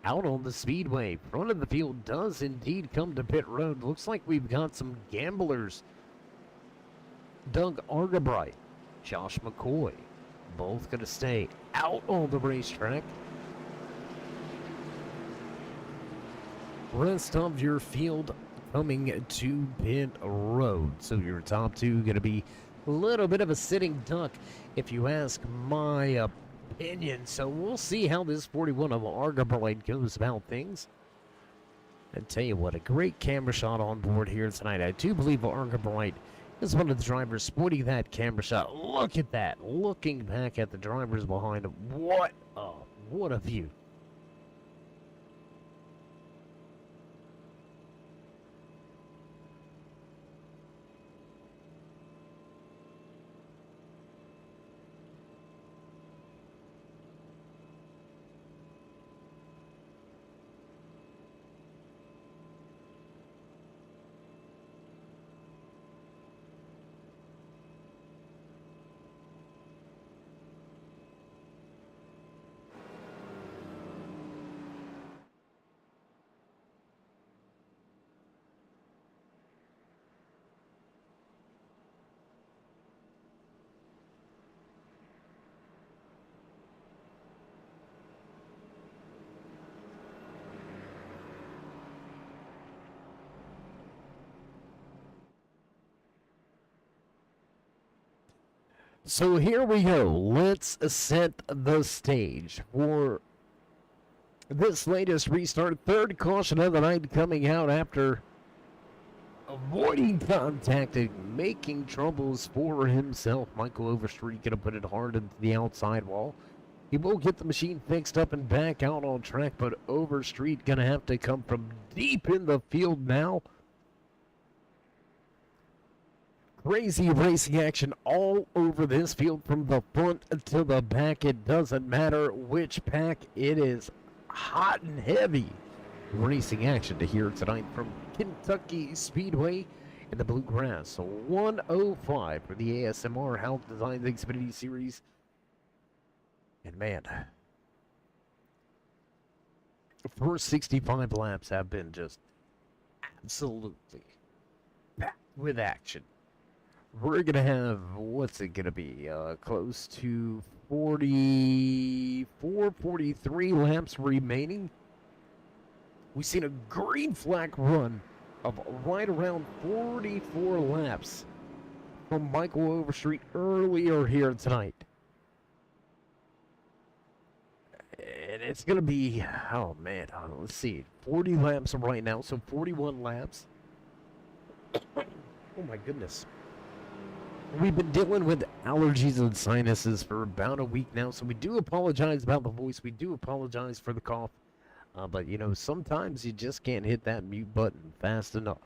out on the speedway. Front of the field does indeed come to pit road. Looks like we've got some gamblers. Doug Argabright, Josh McCoy, both going to stay out on the racetrack. Rest of your field coming to pit road. So your top 2 going to be a little bit of a sitting duck, if you ask my opinion. So we'll see how this 41 of Argabright goes about things. And tell you what, a great camera shot on board here tonight. I do believe Argabright is one of the drivers sporting that camera shot. Look at that, looking back at the drivers behind him. What a view. So here we go. Let's set the stage for this latest restart. Third caution of the night coming out after avoiding contact and making troubles for himself. Michael Overstreet going to put it hard into the outside wall. He will get the machine fixed up and back out on track, but Overstreet going to have to come from deep in the field now. Crazy racing action all over this field from the front to the back. It doesn't matter which pack, it is hot and heavy racing action to hear tonight from Kentucky Speedway in the Bluegrass. So 105 for the ASMR Hauck Designs Xfinitty Series. And man, the first 65 laps have been just absolutely packed with action. We're going to have, what's it going to be, close to 44, 43 laps remaining. We've seen a green flag run of right around 44 laps from Michael Overstreet earlier here tonight. And it's going to be, oh man, let's see, 40 laps right now, so 41 laps. Oh my goodness. We've been dealing with allergies and sinuses for about a week now, so we do apologize about the voice. We do apologize for the cough. But, you know, sometimes you just can't hit that mute button fast enough.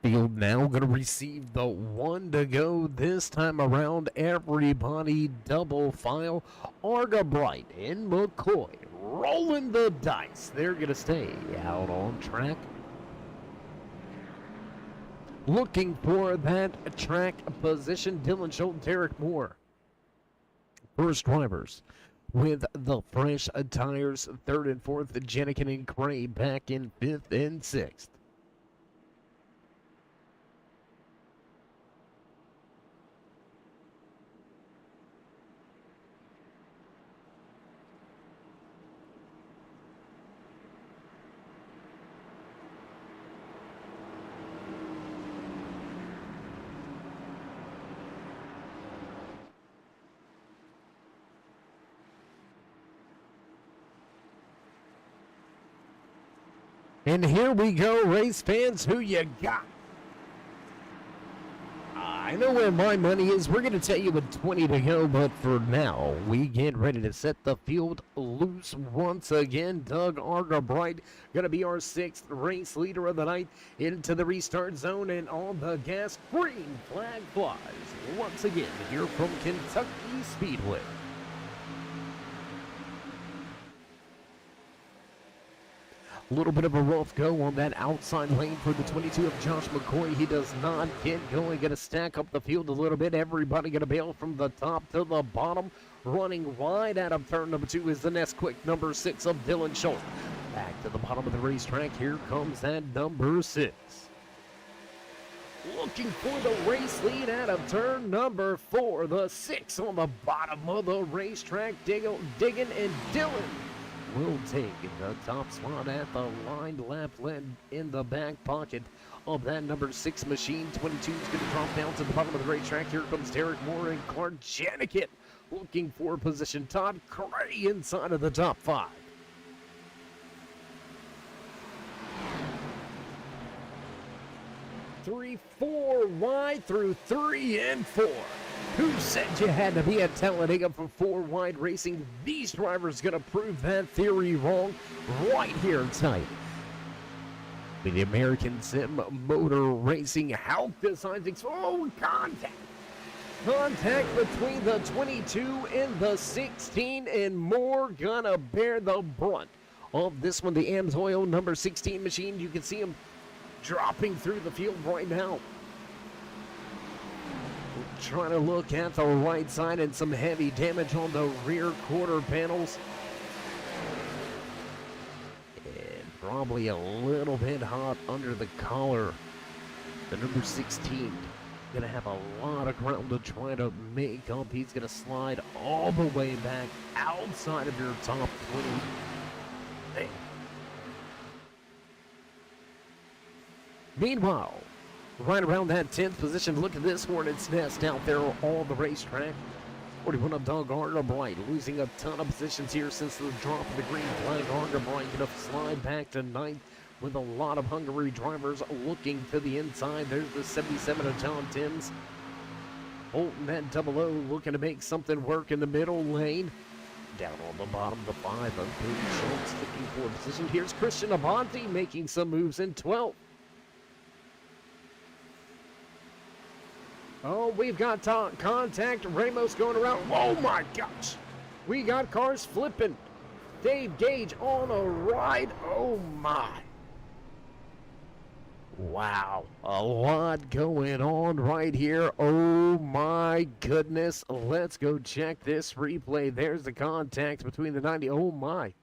Field now going to receive the one to go this time around. Everybody double file. Arga Bright and McCoy rolling the dice. They're going to stay out on track. Looking for that track position. Dylan Schultz, Derek Moore. First drivers with the fresh tires. Third and fourth, Jenikin and Gray back in fifth and sixth. And here we go, race fans, who you got? I know where my money is. We're going to tell you with 20 to go, but for now, we get ready to set the field loose once again. Doug Argabright going to be our sixth race leader of the night into the restart zone, and on the gas, green flag flies once again here from Kentucky Speedway. A little bit of a rough go on that outside lane for the 22 of Josh McCoy. He does not get going. Going to stack up the field a little bit. Everybody going to bail from the top to the bottom. Running wide out of turn number 2 is the next quick number 6 of Dylan Schultz. Back to the bottom of the racetrack. Here comes that number 6. Looking for the race lead out of turn number 4. The 6 on the bottom of the racetrack. Digging and Dylan will take the top spot at the lined lap led in the back pocket of that number 6 machine. 22 is going to drop down to the bottom of the racetrack. Here comes Derek Moore and Clark Janikin looking for position. Todd Cray inside of the top 5. Three, 4 wide through 3 and 4. Who said you had to be at Talladega for 4 wide racing? These drivers going to prove that theory wrong right here tonight. The American Sim Motor Racing Hauck Designs Xfinitty. Oh, contact! Contact between the 22 and the 16, and Moore gonna bear the brunt of this one. The Amsoil number 16 machine. You can see him dropping through the field right now. Trying to look at the right side, and some heavy damage on the rear quarter panels. And probably a little bit hot under the collar. The number 16 gonna have a lot of ground to try to make up. He's gonna slide all the way back outside of your top 20. Man. Meanwhile, right around that 10th position, look at this hornet's nest out there on the racetrack. 41 of Doug Arterbright, losing a ton of positions here since the drop of the green flag. Arterbright gonna slide back to 9th with a lot of Hungary drivers looking to the inside. There's the 77 of John Timms. Holton that 00 looking to make something work in the middle lane. Down on the bottom, the 5 of Cody Schultz looking for a position. Here's Christian Avanti making some moves in 12th. Oh, we've got contact. Ramos going around. Oh my gosh. We got cars flipping. Dave Gage on a ride. Oh my. Wow. A lot going on right here. Oh my goodness. Let's go check this replay. There's the contact between the 90. Oh my.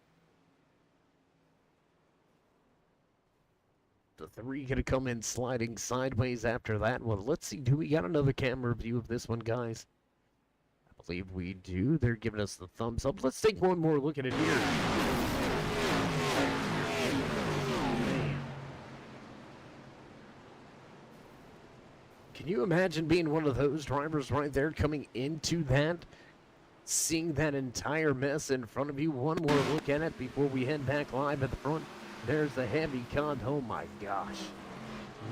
The 3 gonna come in sliding sideways after that one. Let's see, do we got another camera view of this one, guys? I believe we do. They're giving us the thumbs up. Let's take one more look at it here. Can you imagine being one of those drivers right there coming into that? Seeing that entire mess in front of you. One more look at it before we head back live at the front. There's the heavy con. Oh my gosh.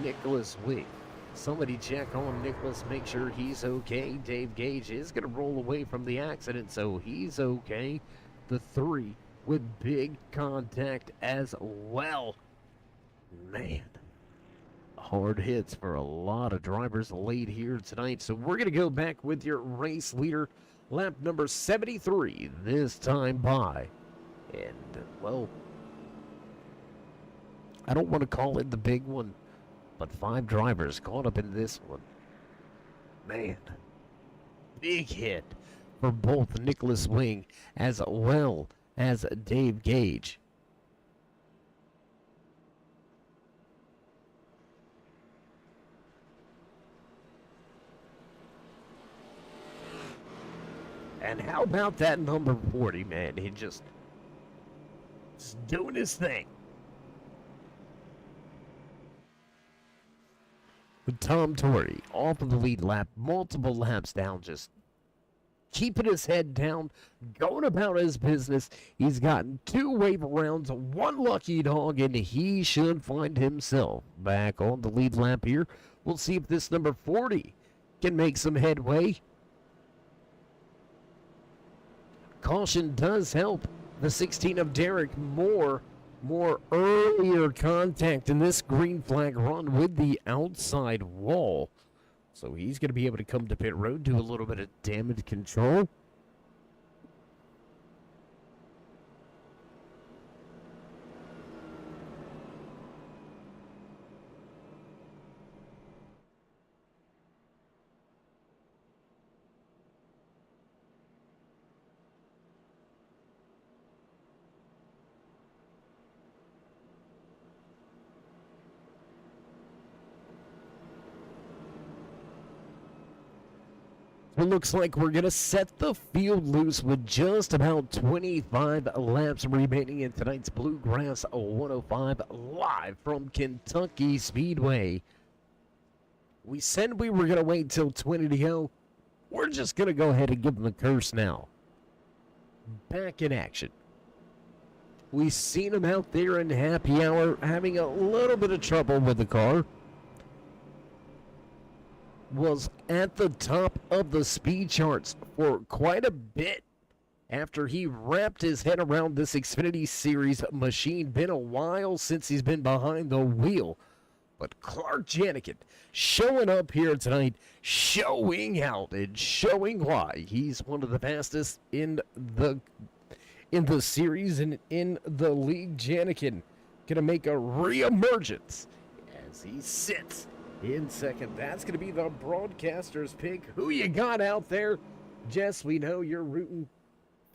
Nicholas Wick. Somebody check on Nicholas, make sure he's okay. Dave Gage is going to roll away from the accident, so he's okay. The 3 with big contact as well. Man. Hard hits for a lot of drivers late here tonight. So we're going to go back with your race leader, lap number 73, this time by. And, well, I don't want to call it the big one, but 5 drivers caught up in this one. Man, big hit for both Nicholas Wing as well as Dave Gage. And how about that number 40, man? He just doing his thing. With Tom Torrey off of the lead lap, multiple laps down, just keeping his head down, going about his business. He's gotten 2 wave rounds, 1 lucky dog, and he should find himself back on the lead lap here. We'll see if this number 40 can make some headway. Caution does help the 16 of Derek Moore. More earlier contact in this green flag run with the outside wall. So he's going to be able to come to pit road, do a little bit of damage control. It looks like we're going to set the field loose with just about 25 laps remaining in tonight's Bluegrass 105 live from Kentucky Speedway. We said we were going to wait till 20 to go. We're just going to go ahead and give them the curse now. Back in action. We've seen them out there in happy hour having a little bit of trouble with the car. Was at the top of the speed charts for quite a bit after he wrapped his head around this Xfinity Series machine. Been a while since he's been behind the wheel. But Clark Janikin showing up here tonight, showing out and showing why he's one of the fastest in the series and in the league. Janikin gonna make a reemergence as he sits in second. That's going to be the broadcaster's pick. Who you got out there? Jess, we know you're rooting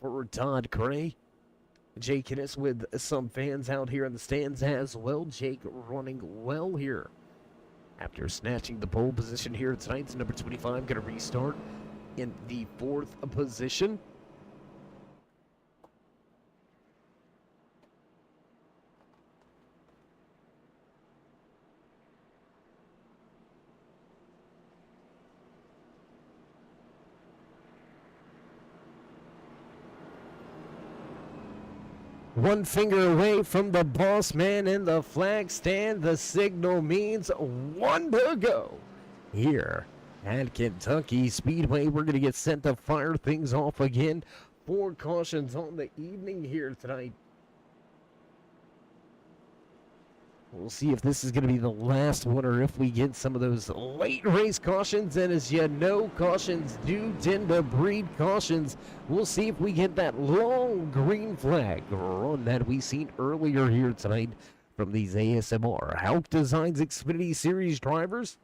for Todd Cray. Jake Innes with some fans out here in the stands as well. Jake running well here. After snatching the pole position here tonight, number 25 going to restart in the 4th position. One finger away from the boss man in the flag stand. The signal means one to go. Here at Kentucky Speedway, we're going to get set to fire things off again. 4 cautions on the evening here tonight. We'll see if this is going to be the last one or if we get some of those late race cautions. And as you know, cautions do tend to breed cautions. We'll see if we get that long green flag run that we seen earlier here tonight from these ASMR Hauck Designs Xfinitty Series drivers.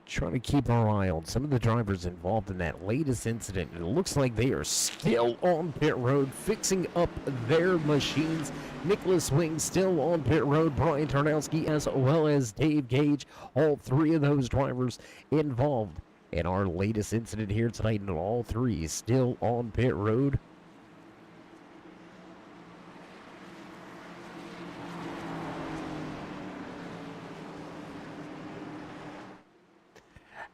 Trying to keep our eye on some of the drivers involved in that latest incident. It looks like they are still on pit road fixing up their machines. Nicholas Wing still on pit road. Brian Tarnowski as well as Dave Gage. All 3 of those drivers involved in our latest incident here tonight, and all 3 still on pit road.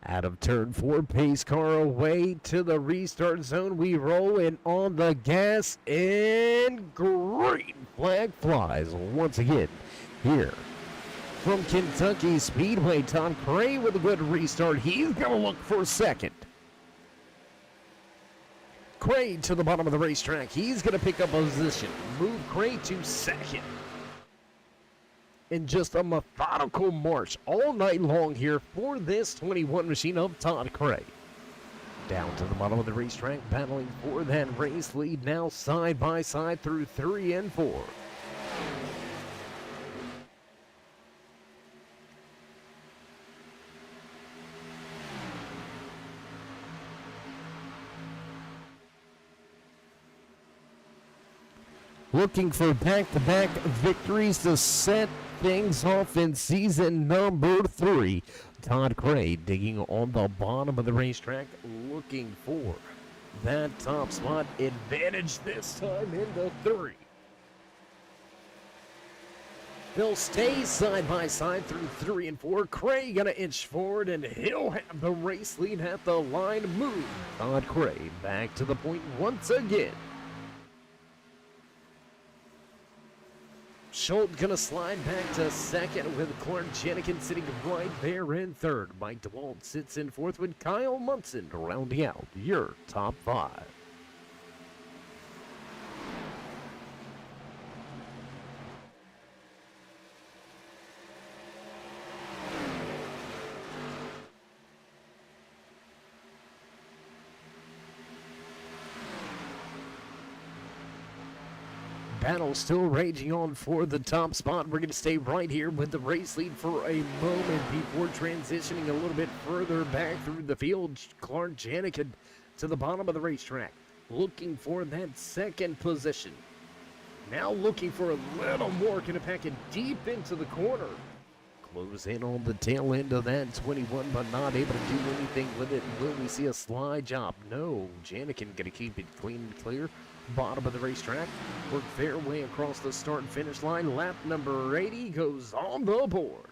Out of turn 4, pace car away to the restart zone. We roll in on the gas, and green flag flies once again here from Kentucky Speedway. Todd Cray with a good restart. He's going to look for second. Cray to the bottom of the racetrack. He's going to pick up a position. Move Cray to second. In just a methodical march all night long here for this 21 machine of Todd Cray. Down to the bottom of the racetrack, battling for that race lead now side by side through 3 and 4. Looking for back-to-back victories to set things off in season number 3. Todd Cray digging on the bottom of the racetrack, looking for that top spot advantage this time in the 3. They'll stay side by side through 3 and 4. Cray gonna inch forward and he'll have the race lead at the line. Move Todd Cray back to the point once again. Schultz gonna slide back to second with Clark Jenikin sitting right there in third. Mike DeWalt sits in fourth with Kyle Munson rounding out your top 5. Battle still raging on for the top spot. We're going to stay right here with the race lead for a moment before transitioning a little bit further back through the field. Clark Janikin to the bottom of the racetrack, looking for that second position. Now looking for a little more, going to pack it deep into the corner. Close in on the tail end of that 21, but not able to do anything with it. Will we see a slide job? No. Janikin going to keep it clean and clear. Bottom of the racetrack, work their way across the start and finish line. Lap number 80 goes on the board.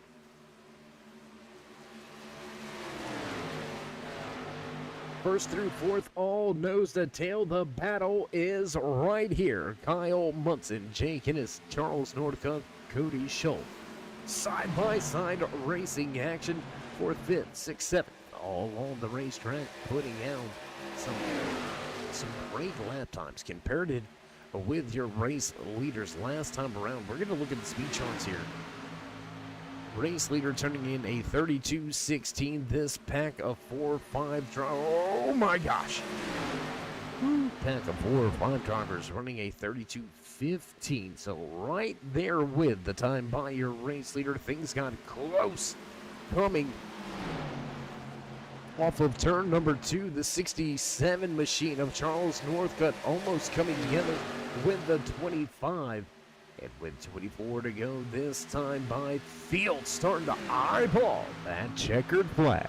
First through fourth, all nose to tail. The battle is right here. Kyle Munson, Jake Innes, Charles Northcutt, Cody Schultz. Side by side racing action. 4th, 5th, 6th, 7th, all on the racetrack, putting out some great lap times compared it with your race leaders last time around. We're going to look at the speed charts here. Race leader turning in a 32.16. This pack of 4-5 draw. Oh my gosh. Pack of 4 or 5 drivers running a 32:15. So right there with the time by your race leader. Things got close coming off of turn number 2. The 67 machine of Charles Northcutt almost coming together with the 25. And with 24 to go this time by, Field starting to eyeball that checkered flag.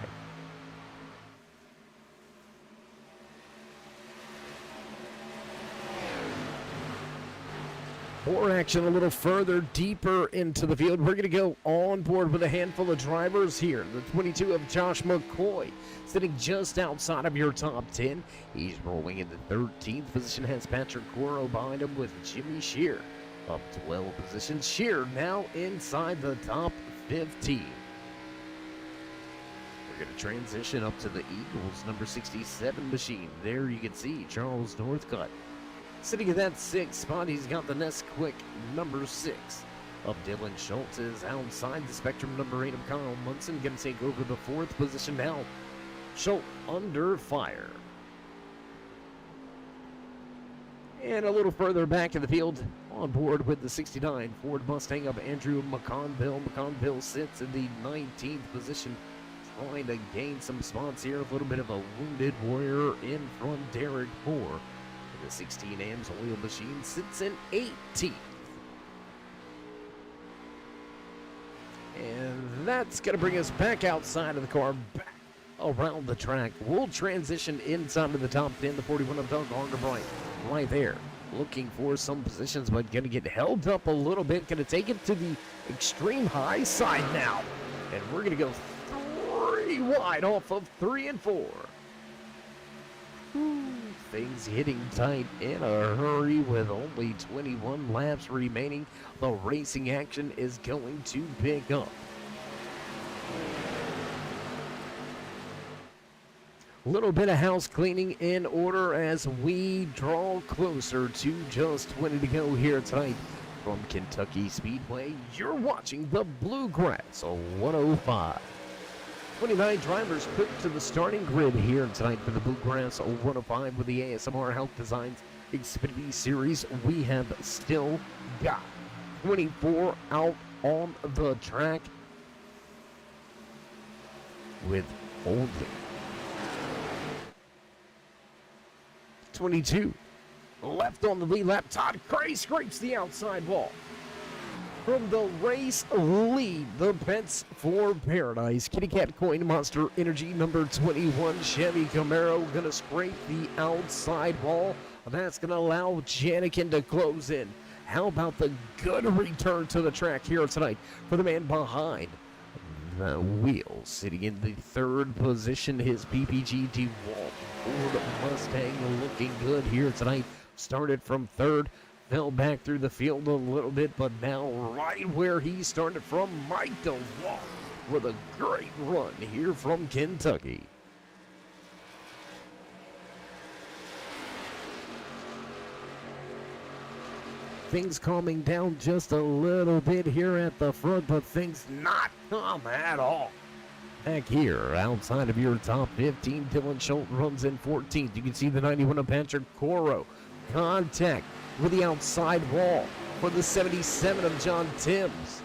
More action a little further deeper into the field. We're going to go on board with a handful of drivers here. The 22 of Josh McCoy sitting just outside of your top 10. He's rolling into 13th position, has Patrick Coro behind him with Jimmy Shear up 12 positions. Shear now inside the top 15. We're going to transition up to the Eagles number 67 machine. There you can see Charles Northcutt sitting at that 6th spot. He's got the Nesquik number 6 of Dylan Schultz is outside the spectrum. Number 8 of Kyle Munson going to take over the 4th position now. Schultz under fire. And a little further back in the field, on board with the 69 Ford Mustang of Andrew McConville. McConville sits in the 19th position, trying to gain some spots here. A little bit of a wounded warrior in front, Derek Moore. The 16 AM's oil machine sits in 18th. And that's going to bring us back outside of the car, back around the track. We'll transition inside of the top 10. The 41 of Doug Arnebright right there, looking for some positions, but going to get held up a little bit. Going to take it to the extreme high side now. And we're going to go 3 wide off of 3 and 4. Things hitting tight in a hurry with only 21 laps remaining. The racing action is going to pick up. Little bit of house cleaning in order as we draw closer to just 20 to go here tonight. From Kentucky Speedway, you're watching the Bluegrass 105. 29 drivers put to the starting grid here tonight for the Bluegrass 105 with the ASMR Hauck Designs Xfinitty Series. We have still got 24 out on the track with only 22 left on the lead lap. Todd Gray scrapes the outside wall. From the race lead, the Pets for Paradise Kitty Cat Coin Monster Energy number 21 Chevy Camaro gonna scrape the outside wall. That's gonna allow Janikin to close in. How about the good return to the track here tonight for the man behind the wheel, sitting in the 3rd position, his PPG DeWalt Ford Mustang looking good here tonight. Started from 3rd. Fell back through the field a little bit, but now right where he started from, Mike DeWalt with a great run here from Kentucky. Things calming down just a little bit here at the front, but things not calm at all. Back here, outside of your top 15, Dylan Schultz runs in 14th. You can see the 91 of Patrick Coro. Contact with the outside wall for the 77 of John Timms.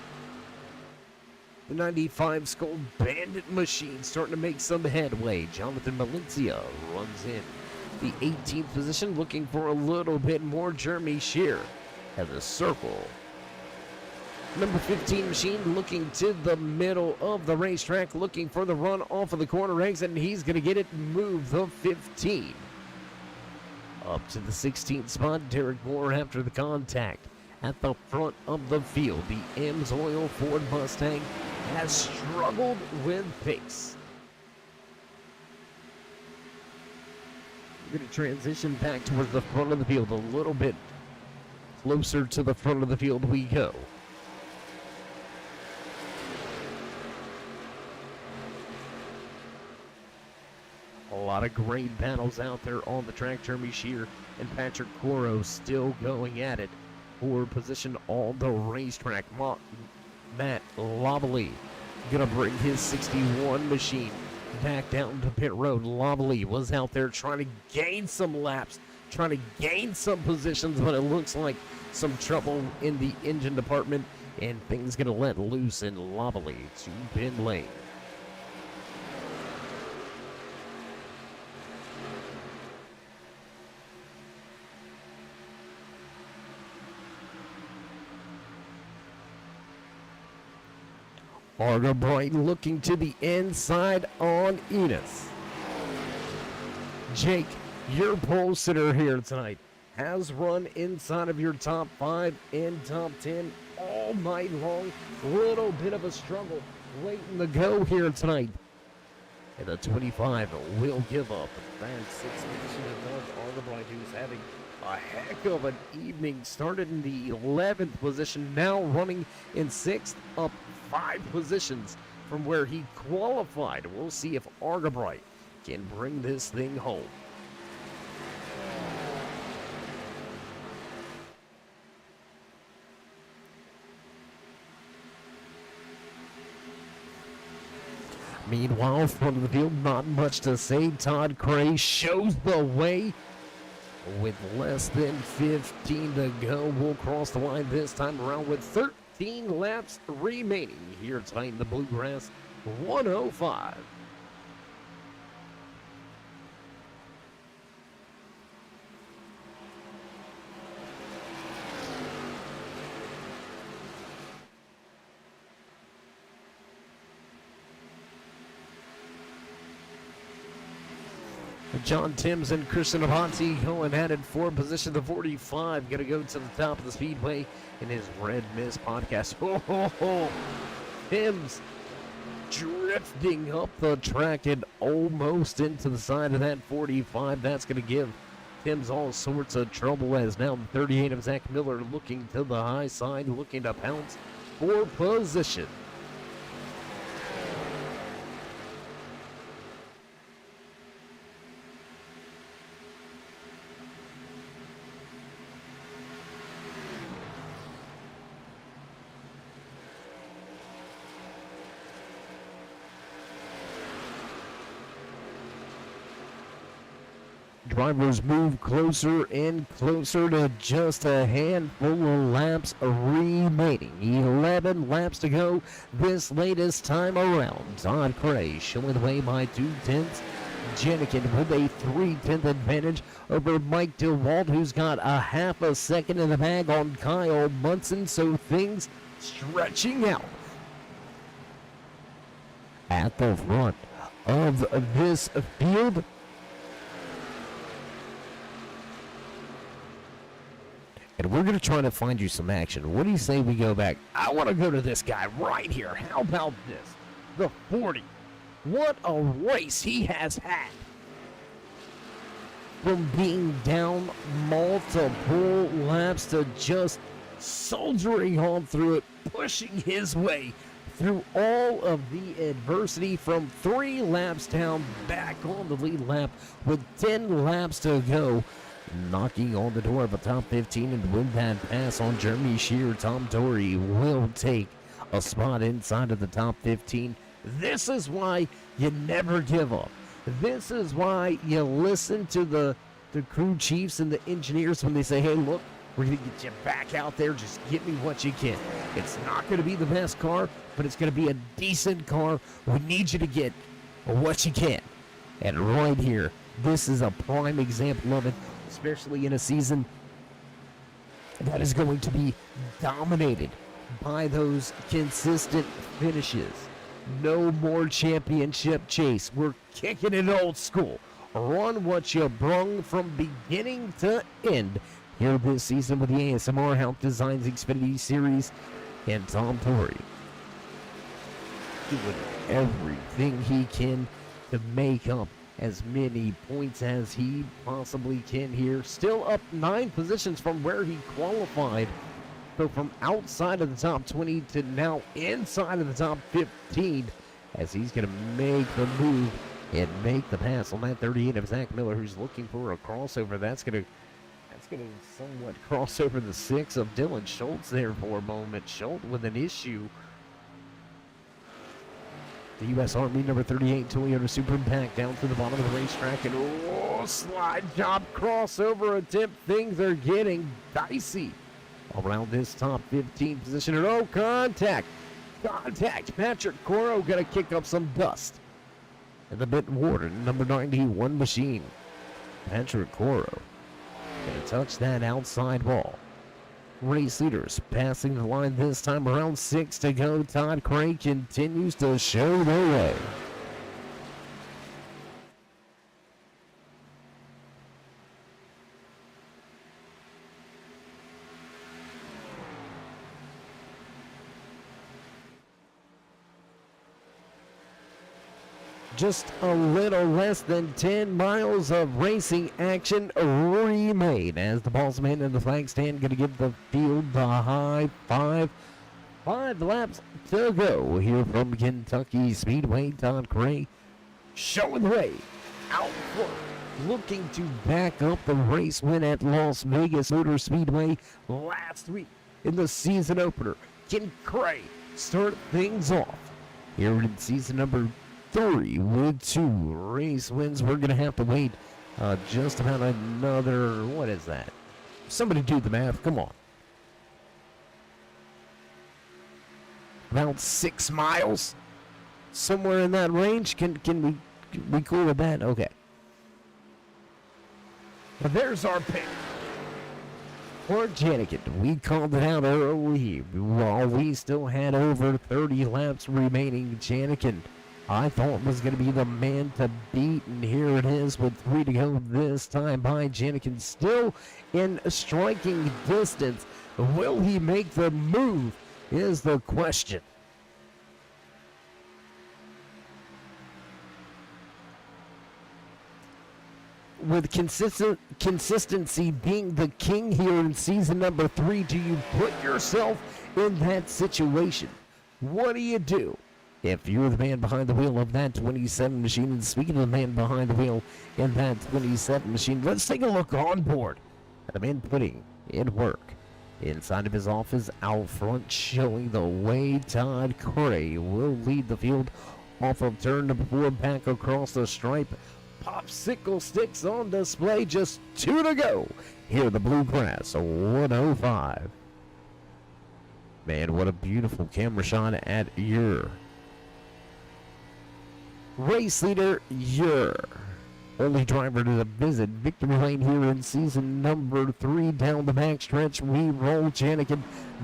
The 95 Skull Bandit machine starting to make some headway. Jonathan Valencia runs in the 18th position, looking for a little bit more. Jeremy Shear has a circle. Number 15 machine looking to the middle of the racetrack, looking for the run off of the corner exit, and he's going to get it, move the 15. Up to the 16th spot, Derek Moore after the contact. At the front of the field, the Ems Oil Ford Mustang has struggled with pace. We're going to transition back towards the front of the field, a little bit closer to the front of the field we go. A lot of great battles out there on the track. Jeremy Shear and Patrick Coro still going at it for position on the racetrack. Matt Lobley gonna bring his 61 machine back down to pit road. Lobley was out there trying to gain some laps trying to gain some positions, but it looks like some trouble in the engine department, and things gonna let loose in Lovelly to pit lane. Argabright looking to the inside on Enos. Jake, your pole sitter here tonight, has run inside of your top 5 and top 10 all night long. Little bit of a struggle late in the go here tonight. And the 25 will give up. And 6 position above Argabright, who's having a heck of an evening. Started in the 11th position, now running in 6th, up 5 positions from where he qualified. We'll see if Argabright can bring this thing home. Meanwhile, front of the field, not much to say. Todd Cray shows the way with less than 15 to go. We'll cross the line this time around with 13 laps remaining here tonight in the Bluegrass 105. John Timms and Christian Avanti going at it for position. The 45 going to go to the top of the speedway in his Red Mist podcast. Timms drifting up the track and almost into the side of that 45. That's going to give Timms all sorts of trouble, as now the 38 of Zach Miller looking to the high side, looking to pounce for position. Drivers move closer and closer to just a handful of laps remaining. 11 laps to go this latest time around. Todd Cray showing the way by 2/10. Jenikin with a 3/10 advantage over Mike DeWalt, who's got a half a second in the bag on Kyle Munson, so things stretching out at the front of this field. And we're going to try to find you some action. What do you say we go back? I want to go to this guy right here. How about this? The 40. What a race he has had. From being down multiple laps to just soldiering on through it, pushing his way through all of the adversity from 3 laps down, back on the lead lap with 10 laps to go. Knocking on the door of a top 15, and with that pass on Jeremy Shear, Tom Torrey will take a spot inside of the top 15. This is why you never give up. This is why you listen to the crew chiefs and the engineers when they say, hey, look, we're going to get you back out there. Just get me what you can. It's not going to be the best car, but it's going to be a decent car. We need you to get what you can. And right here, this is a prime example of it, especially in a season that is going to be dominated by those consistent finishes. No more championship chase. We're kicking it old school. Run what you brung from beginning to end here this season with the ASMR Hauck Designs Xfinitty Series and Tom Torrey doing everything he can to make up as many points as he possibly can here. Still up 9 positions from where he qualified. So from outside of the top 20 to now inside of the top 15, as he's going to make the move and make the pass on that 38 of Zach Miller, who's looking for a crossover. That's going to somewhat cross over the 6 of Dylan Schultz there for a moment. Schultz with an issue The U.S. Army number 38 Toyota Super Impact down to the bottom of the racetrack, and slide job crossover attempt. Things are getting dicey around this top 15 position. And contact. Patrick Coro gonna kick up some dust. And the Benton Warden number 91 machine. Patrick Coro gonna touch that outside wall. Race leaders passing the line this time around. 6 to go. Todd Craig continues to show the way. Just a little less than 10 miles of racing action remain as the boss man in the flag stand going to give the field the high five. 5 laps to go here from Kentucky Speedway. Todd Cray showing the way out front, looking to back up the race win at Las Vegas Motor Speedway last week in the season opener. Can Cray start things off here in season number 3 with 2 race wins? We're going to have to wait just about another, what is that? Somebody do the math, come on. About 6 miles? Somewhere in that range? Can we cool with that? Okay. But there's our pick. For Janikin, we called it out early while we still had over 30 laps remaining. Janikin, I thought was going to be the man to beat, and here it is with 3 to go this time by Janikin, still in striking distance. Will he make the move is the question. With consistency being the king here in season number 3, do you put yourself in that situation? What do you do if you're the man behind the wheel of that 27 machine? And speaking of the man behind the wheel in that 27 machine, let's take a look on board at the man putting in work inside of his office out front, showing the way. Todd Cray will lead the field off of turn number 4, back across the stripe. Popsicle sticks on display, just 2 to go here the Bluegrass 105. Man, what a beautiful camera shot at your race leader, your only driver to visit victory lane here in season number 3. Down the backstretch we roll. Janikin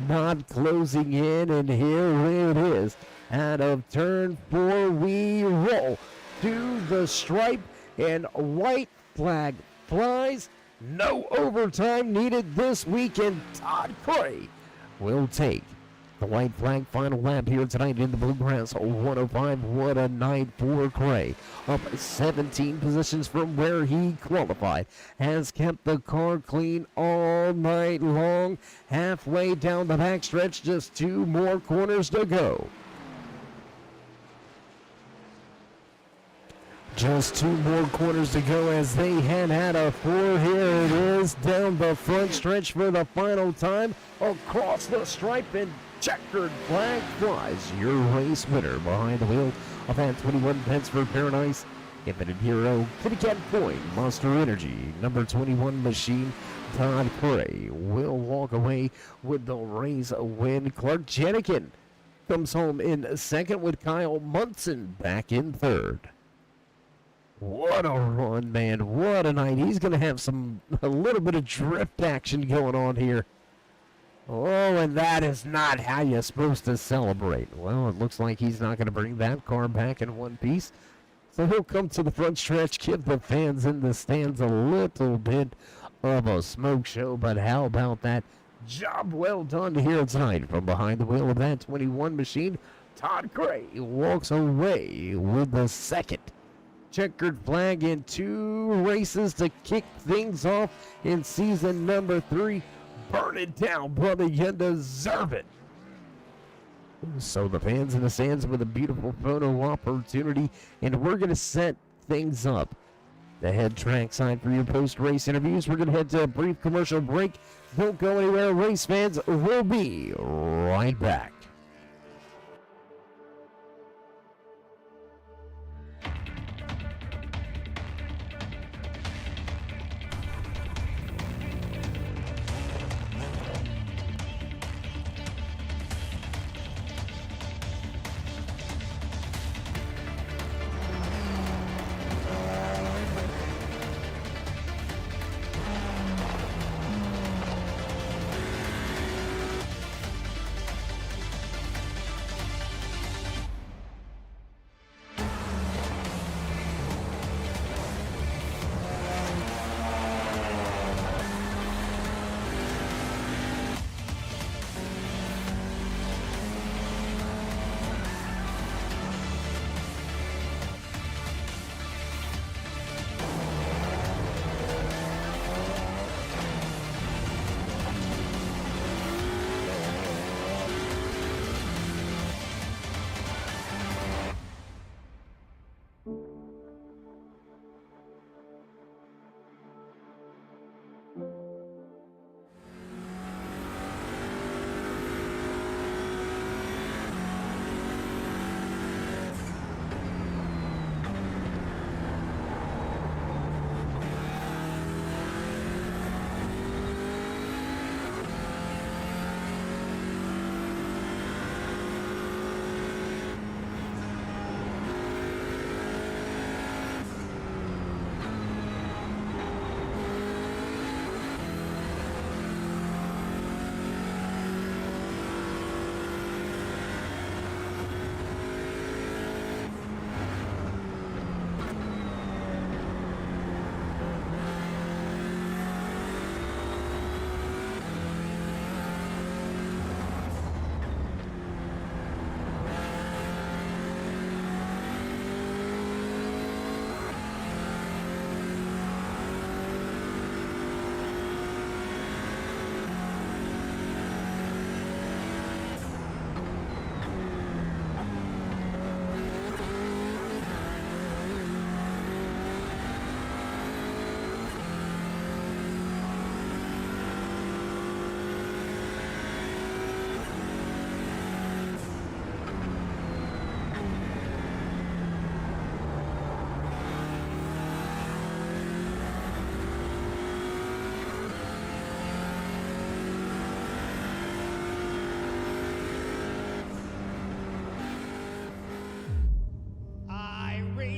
not closing in, and here it is. Out of turn 4 we roll to the stripe, and white flag flies. No overtime needed this weekend. Todd Cray will take the white flag final lap here tonight in the Bluegrass 105. What a night for Cray. Up 17 positions from where he qualified. Has kept the car clean all night long. Halfway down the backstretch, just 2 more corners to go. Just 2 more corners to go as they head out of 4. Here it is down the front stretch for the final time. Across the stripe, and checkered flag flies. Your race winner behind the wheel of that 21 Pittsburgh Paradise Infinite Hero Kitty Cat Coin Monster Energy number 21 machine. Todd Cray will walk away with the race win. Clark Janikin comes home in second with Kyle Munson back in third. What a run, man. What a night. He's going to have a little bit of drift action going on here. Oh, and that is not how you're supposed to celebrate. Well, it looks like he's not going to bring that car back in one piece. So he'll come to the front stretch, give the fans in the stands a little bit of a smoke show. But how about that? Job well done here tonight from behind the wheel of that 21 machine. Todd Cray walks away with the second checkered flag in 2 races to kick things off in season number 3. Burn it down, brother. You deserve it. So the fans in the stands with a beautiful photo opportunity, and we're going to set things up. The head trackside for your post-race interviews. We're going to head to a brief commercial break. Don't go anywhere, race fans. We'll be right back.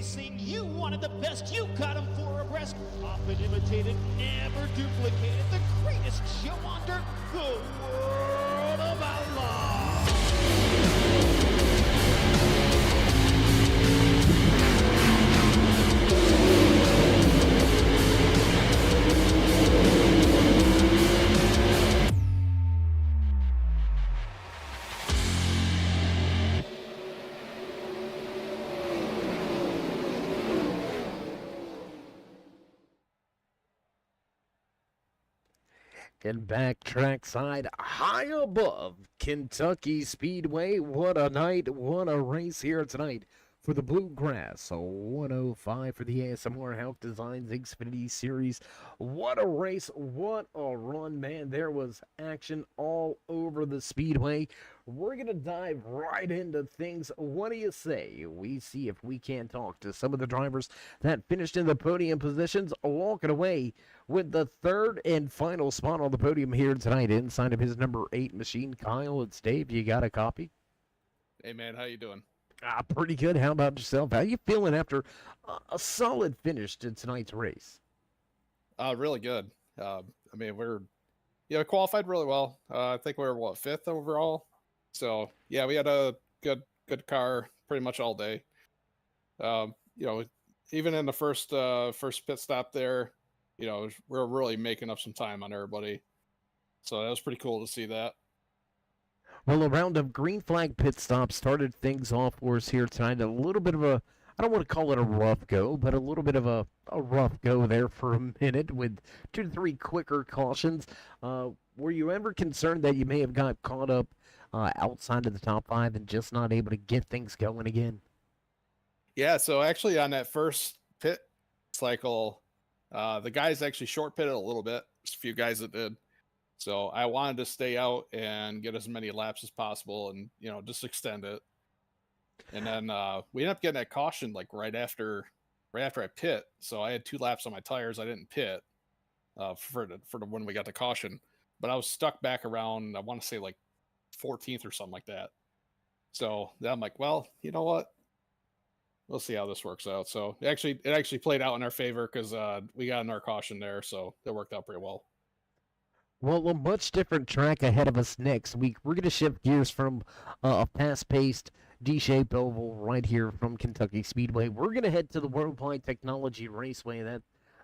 Racing. You wanted the best, you got them 4 abreast. Often imitated, never duplicated. The greatest show on dirt, the World of Outlaws. And back trackside, high above Kentucky Speedway. What a night, what a race here tonight for the Bluegrass. A 105 for the ASMR Hauck Designs Xfinitty Series. What a race, what a run, man. There was action all over the Speedway. We're going to dive right into things. What do you say? We see if we can talk to some of the drivers that finished in the podium positions, walking away with the third and final spot on the podium here tonight inside of his number 8 machine. Kyle, it's Dave. You got a copy? Hey, man, how you doing? Pretty good. How about yourself? How you feeling after a solid finish to tonight's race? Really good. I mean, qualified really well. I think we were, 5th overall? So, yeah, we had a good car pretty much all day. Even in the first pit stop there, we're really making up some time on everybody. So that was pretty cool to see that. Well, a round of green flag pit stops started things off for us here tonight. A little bit of a, I don't want to call it a rough go, but a little bit of a rough go there for a minute with 2 to 3 quicker cautions. Were you ever concerned that you may have got caught up outside of the top 5 and just not able to get things going again? Yeah, so actually on that first pit cycle, the guys actually short pitted a little bit. There's a few guys that did. So I wanted to stay out and get as many laps as possible and, just extend it. And then we ended up getting that caution like right after I pit. So I had 2 laps on my tires. I didn't pit for the when we got the caution. But I was stuck back around, I want to say like 14th or something like that. So then I'm like, well, you know what? We'll see how this works out. So it actually played out in our favor because we got another caution there. So it worked out pretty well. Well, a much different track ahead of us next week. We're going to shift gears from a fast-paced D-shaped oval right here from Kentucky Speedway. We're going to head to the Worldwide Technology Raceway.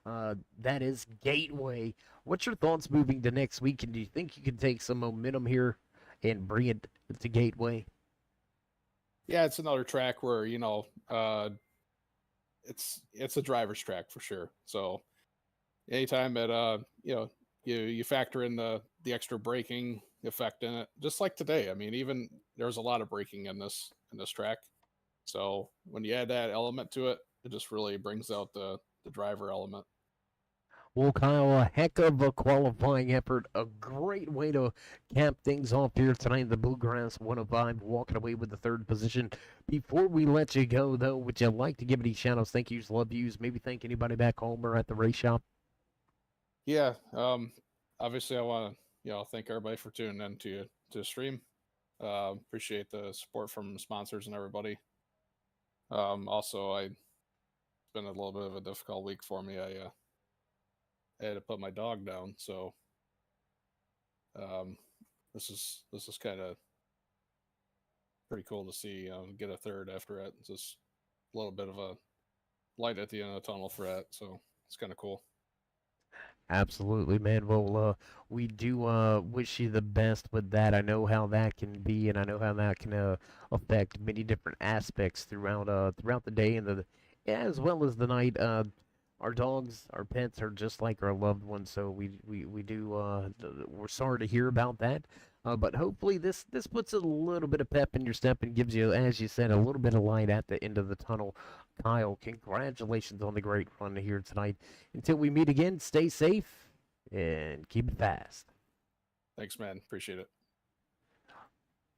That is Gateway. What's your thoughts moving to next week? And do you think you can take some momentum here and bring it to Gateway? Yeah, it's another track where, it's a driver's track for sure. So anytime that, you factor in the extra braking effect in it, just like today. I mean, even there's a lot of braking in this track. So when you add that element to it, it just really brings out the driver element. Well, Kyle, a heck of a qualifying effort. A great way to cap things off here tonight in the Bluegrass 105, walking away with the 3rd position. Before we let you go, though, would you like to give any shout-outs, thank yous, love yous, maybe thank anybody back home or at the race shop? Yeah, obviously I want to, thank everybody for tuning in to the stream. Appreciate the support from sponsors and everybody. Also, it's been a little bit of a difficult week for me. I had to put my dog down, so this is kind of pretty cool to see get a 3rd after it. It's just a little bit of a light at the end of the tunnel for that, so it's kind of cool. Absolutely, man. Well, we do wish you the best with that. I know how that can be, and I know how that can affect many different aspects throughout the day and as well as the night. Our dogs, our pets are just like our loved ones, so we're sorry to hear about that. But hopefully this puts a little bit of pep in your step and gives you, as you said, a little bit of light at the end of the tunnel. Kyle, congratulations on the great run here tonight. Until we meet again, stay safe and keep it fast. Thanks, man. Appreciate it.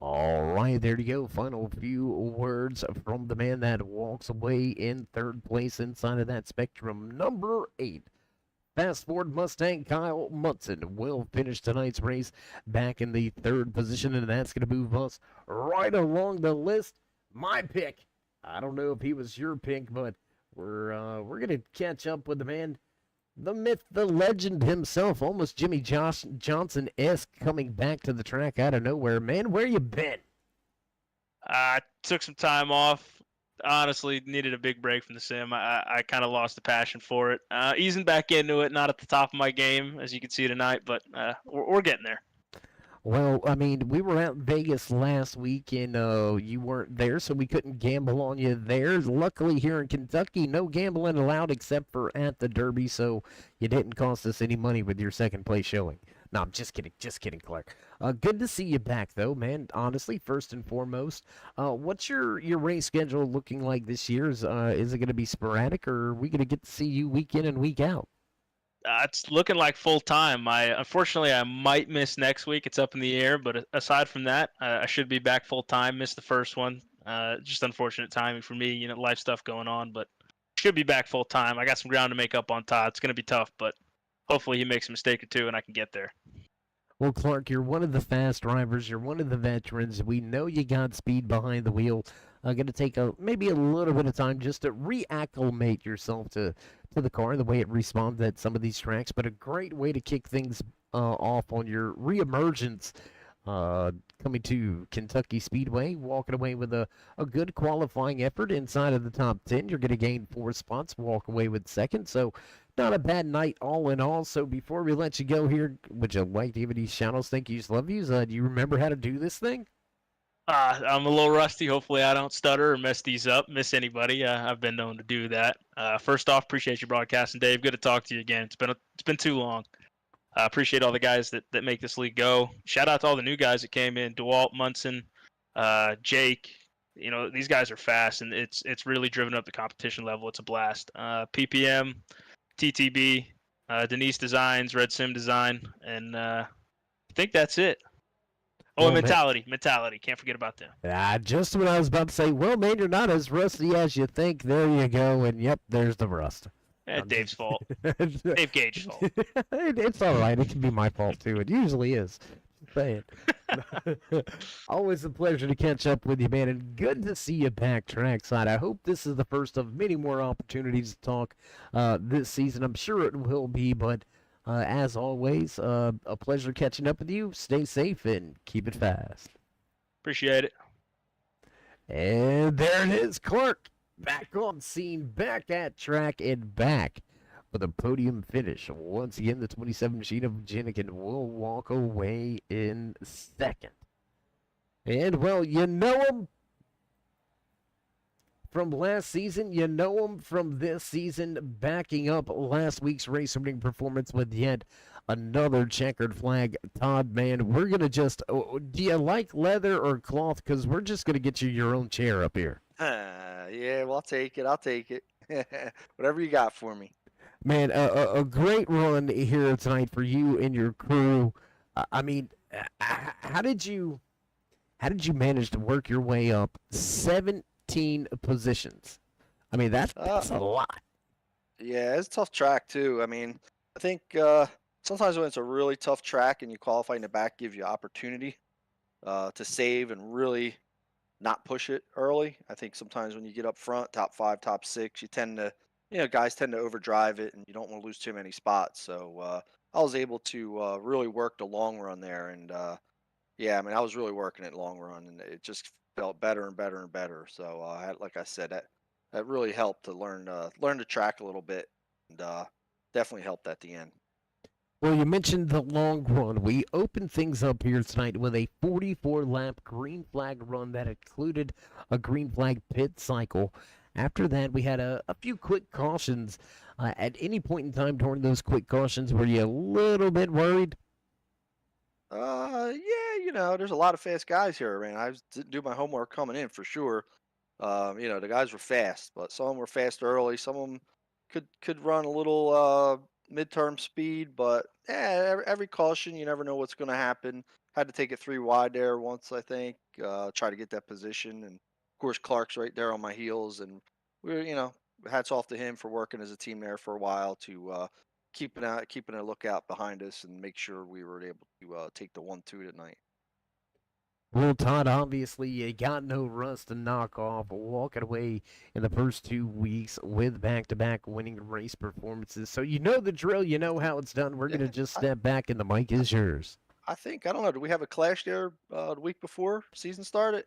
All right, there you go. Final few words from the man that walks away in 3rd place inside of that spectrum. Number 8. Fast Ford Mustang Kyle Munson will finish tonight's race back in the 3rd position, and that's going to move us right along the list. My pick. I don't know if he was your pick, but We're gonna catch up with the man, the myth, the legend himself, almost Jimmy Johnson-esque, coming back to the track out of nowhere. Man, where you been? I took some time off. Honestly, needed a big break from the sim. I kind of lost the passion for it. Easing back into it, not at the top of my game, as you can see tonight, but we're getting there. Well, I mean, we were out in Vegas last week, and you weren't there, so we couldn't gamble on you there. Luckily, here in Kentucky, no gambling allowed except for at the Derby, so you didn't cost us any money with your second place showing. No, I'm just kidding, Clark. Good to see you back, though, man. Honestly, first and foremost, what's your race schedule looking like this year? Is it going to be sporadic, or are we going to get to see you week in and week out? It's looking like full time. Unfortunately I might miss next week. It's up in the air, but aside from that, I should be back full time. Missed the first one. Just unfortunate timing for me. Life stuff going on, but should be back full time. I got some ground to make up on Todd. It's gonna be tough, but hopefully he makes a mistake or two and I can get there. Well, Clark, you're one of the fast drivers. You're one of the veterans. We know you got speed behind the wheel. Going to take maybe a little bit of time just to reacclimate yourself to the car, the way it responds at some of these tracks. But a great way to kick things off on your reemergence coming to Kentucky Speedway, walking away with a good qualifying effort inside of the top 10. You're going to gain 4 spots, walk away with second. So not a bad night all in all. So before we let you go here, would you like to give any shout-outs, thank yous, love yous? Do you remember how to do this thing? I'm a little rusty. Hopefully I don't stutter or miss anybody. I've been known to do that. First off, appreciate you broadcasting, Dave. Good to talk to you again. It's been too long. I appreciate all the guys that make this league go. Shout out to all the new guys that came in: DeWalt, Munson, Jake. These guys are fast, and it's really driven up the competition level. It's a blast. PPM, TTB, Denise Designs, Red Sim Design, and I think that's it. Oh, and Mentality. Can't forget about them. Just what I was about to say. Well, man, you're not as rusty as you think. There you go. And yep, there's the rust. Dave's fault. Dave Gage's fault. It's all right. It can be my fault, too. It usually is. Just saying. Always a pleasure to catch up with you, man. And good to see you back trackside. I hope this is the first of many more opportunities to talk this season. I'm sure it will be, but as always, a pleasure catching up with you. Stay safe and keep it fast. Appreciate it. And there it is, Clark. Back on scene, back at track, and back with a podium finish. Once again, the 27 machine of Jenikin will walk away in second. And, well, you know him from last season. You know him from this season, backing up last week's race winning performance with yet another checkered flag. Todd, man, we're going to just... do you like leather or cloth? Because we're just going to get you your own chair up here. Yeah, well, I'll take it. Whatever you got for me. Man, a great run here tonight for you and your crew. I mean, how did you manage to work your way up 17 positions? I mean, that's a lot. Yeah, it's a tough track too. I mean, I think sometimes when it's a really tough track and you qualify in the back, gives you opportunity to save and really not push it early. I think sometimes when you get up front, top 5, top 6, you tend to, guys tend to overdrive it, and you don't want to lose too many spots. So I was able to really work the long run there, and yeah, I mean, I was really working it long run, and it just felt better and better and better. So like I said, that really helped to learn the track a little bit, and definitely helped at the end. Well, you mentioned the long run. We opened things up here tonight with a 44-lap green flag run that included a green flag pit cycle. After that, we had a few quick cautions. At any point in time during those quick cautions, were you a little bit worried? Yeah, there's a lot of fast guys here, man. I didn't do my homework coming in for sure. The guys were fast, but some of them were fast early. Some of them could run a little midterm speed, but yeah, every caution, you never know what's going to happen. Had to take it 3 wide there once, I think, try to get that position. And of course, Clark's right there on my heels, and hats off to him for working as a team there for a while to keeping a lookout behind us and make sure we were able to take the 1-2 tonight. Well, Todd, obviously you got no rust to knock off, walking away in the first 2 weeks with back-to-back winning race performances. So you know the drill, you know how it's done. We're Yeah, gonna just step back, and the mic is yours. I think I don't know. Do we have a clash there the week before season started?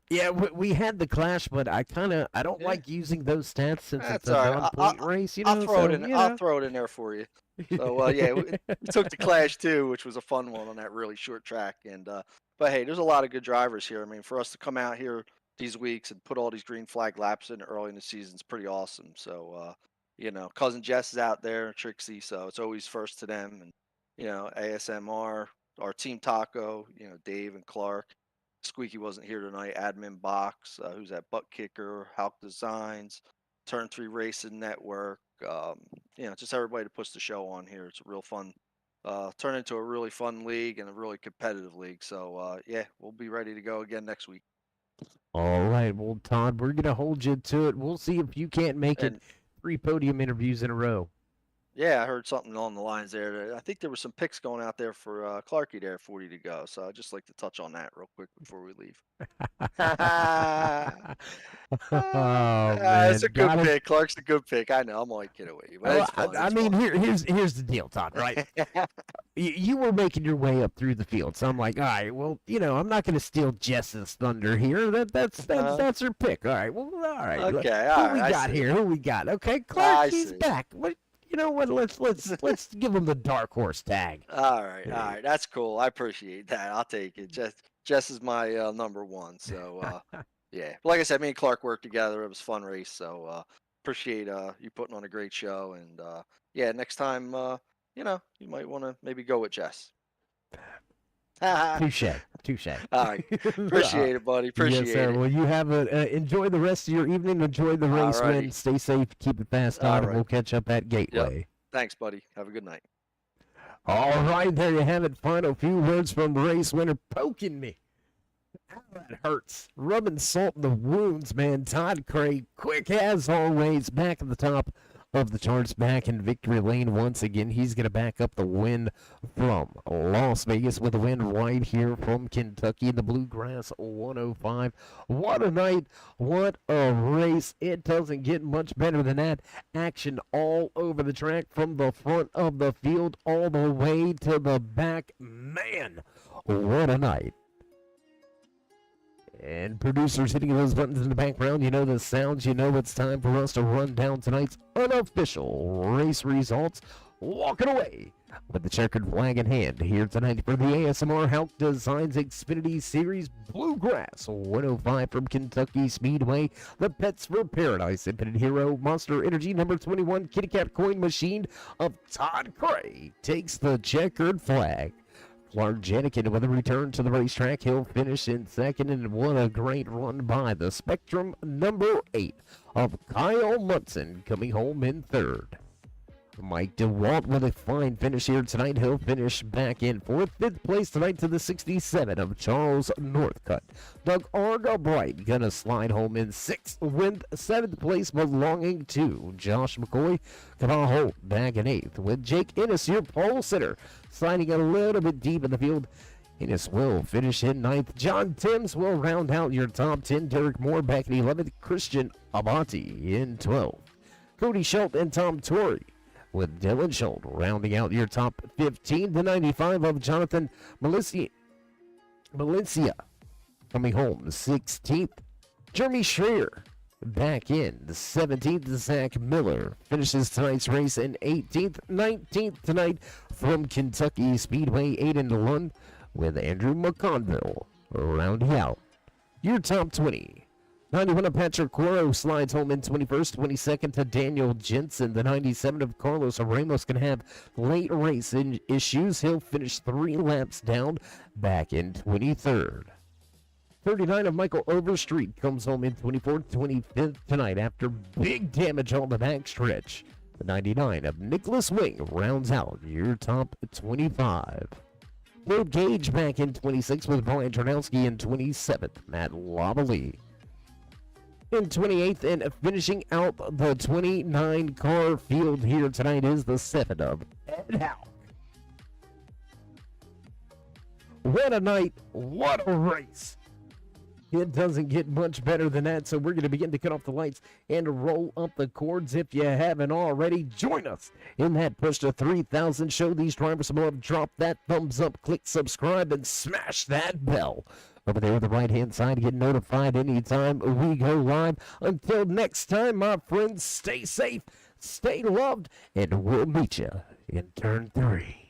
Yeah, we had the clash, but I don't Yeah. like using those stats since it's That's a all right. non-point race. I'll throw so, it in. I'll throw it in there for you. So yeah, we took the clash too, which was a fun one on that really short track. And but hey, there's a lot of good drivers here. I mean, for us to come out here these weeks and put all these green flag laps in early in the season is pretty awesome. So cousin Jess is out there, Trixie, so it's always first to them. And ASMR, our team Taco, Dave and Clark. Squeaky wasn't here tonight. Admin Box, who's that Butt Kicker, Hauck Designs, Turn 3 Racing Network. Just everybody that puts the show on here. It's a real fun, turn into a really fun league and a really competitive league. So we'll be ready to go again next week. All right, well, Todd, we're gonna hold you to it. We'll see if you can't make it And 3 podium interviews in a row. yeah, I heard something along the lines there. I think there were some picks going out there for Clarky there, 40 to go. So I'd just like to touch on that real quick before we leave. Oh man, It's a good pick. Clark's a good pick. I know. I'm only kidding with you, but Well, it's fun. I It's mean, fun. here's the deal, Todd. Right? You were making your way up through the field, so I'm like, all right, well, I'm not going to steal Jess's thunder here. That's her pick. All right, well, all right. Okay, Who all we right, I got see. here? Who we got? Okay, I Clark, he's see. back. What? You know what? Let's give him the dark horse tag. All right. That's cool. I appreciate that. I'll take it. Jess is my number one. So yeah. But like I said, me and Clark worked together. It was a fun race. So appreciate you putting on a great show. And yeah, next time you might want to maybe go with Jess. Touche. All right. Appreciate it, buddy. Appreciate Yes, sir. it. Well, you have enjoy the rest of your evening. Enjoy the race, Alrighty. man. Stay safe. Keep it fast, Todd, and Alright. we'll catch up at Gateway. Thanks, buddy. Have a good night. All right, there you have it. Final few words from the race winner. Poking me. How that hurts. Rubbing salt in the wounds, man. Todd Craig, quick as always, back at the top of the charts, back in victory lane once again. He's going to back up the win from Las Vegas with a win right here from Kentucky, the Bluegrass 105. What a night. What a race. It doesn't get much better than that. Action all over the track from the front of the field all the way to the back. Man, what a night. And producers hitting those buttons in the background, you know the sounds, you know it's time for us to run down tonight's unofficial race results. Walking away with the checkered flag in hand here tonight for the ASMR Hauck Designs Xfinity Series Bluegrass 105 from Kentucky Speedway. The Pets for Paradise Infinite Hero Monster Energy number 21 Kitty Cat Coin Machine of Todd Cray takes the checkered flag. Clark Jenikin with a return to the racetrack. He'll finish in second, and what a great run by the Spectrum number 8 of Kyle Munson coming home in third. Mike DeWalt with a fine finish here tonight. He'll finish back in fourth. Fifth place tonight to the 67 of Charles Northcutt. Doug Argabright gonna slide home in sixth, with seventh place belonging to Josh McCoy. Kamal Holt back in eighth with Jake Ennis, your pole sitter, sliding a little bit deep in the field. Ennis will finish in ninth. John Timms will round out your top 10. Derek Moore back in 11th. Christian Abati in 12th. Cody Schultz and Tom Torrey with Dylan Schultz rounding out your top 15. The 95 of Jonathan Valencia coming home 16th. Jeremy Schreier back in the 17th. Zach Miller finishes tonight's race in 18th. 19th tonight from Kentucky Speedway. Aiden Lund with Andrew McConville rounding out your top 20. 91 of Patrick Coro slides home in 21st. 22nd to Daniel Jensen. The 97 of Carlos Ramos can have late race issues. He'll finish 3 laps down back in 23rd. 39 of Michael Overstreet comes home in 24th. 25th tonight after big damage on the backstretch. The 99 of Nicholas Wing rounds out your top 25. Dave Gage back in 26th with Brian Tarnowski in 27th. Matt Lavallee in 28th, and finishing out the 29 car field here tonight is the 7 of Ed Hauck. What a night. What a race. It doesn't get much better than that, so we're going to begin to cut off the lights and roll up the cords. If you haven't already, join us in that push to 3,000. Show these drivers some love. Drop that thumbs up, click subscribe, and smash that bell over there on the right-hand side to get notified anytime we go live. Until next time, my friends, stay safe, stay loved, and we'll meet you in turn 3.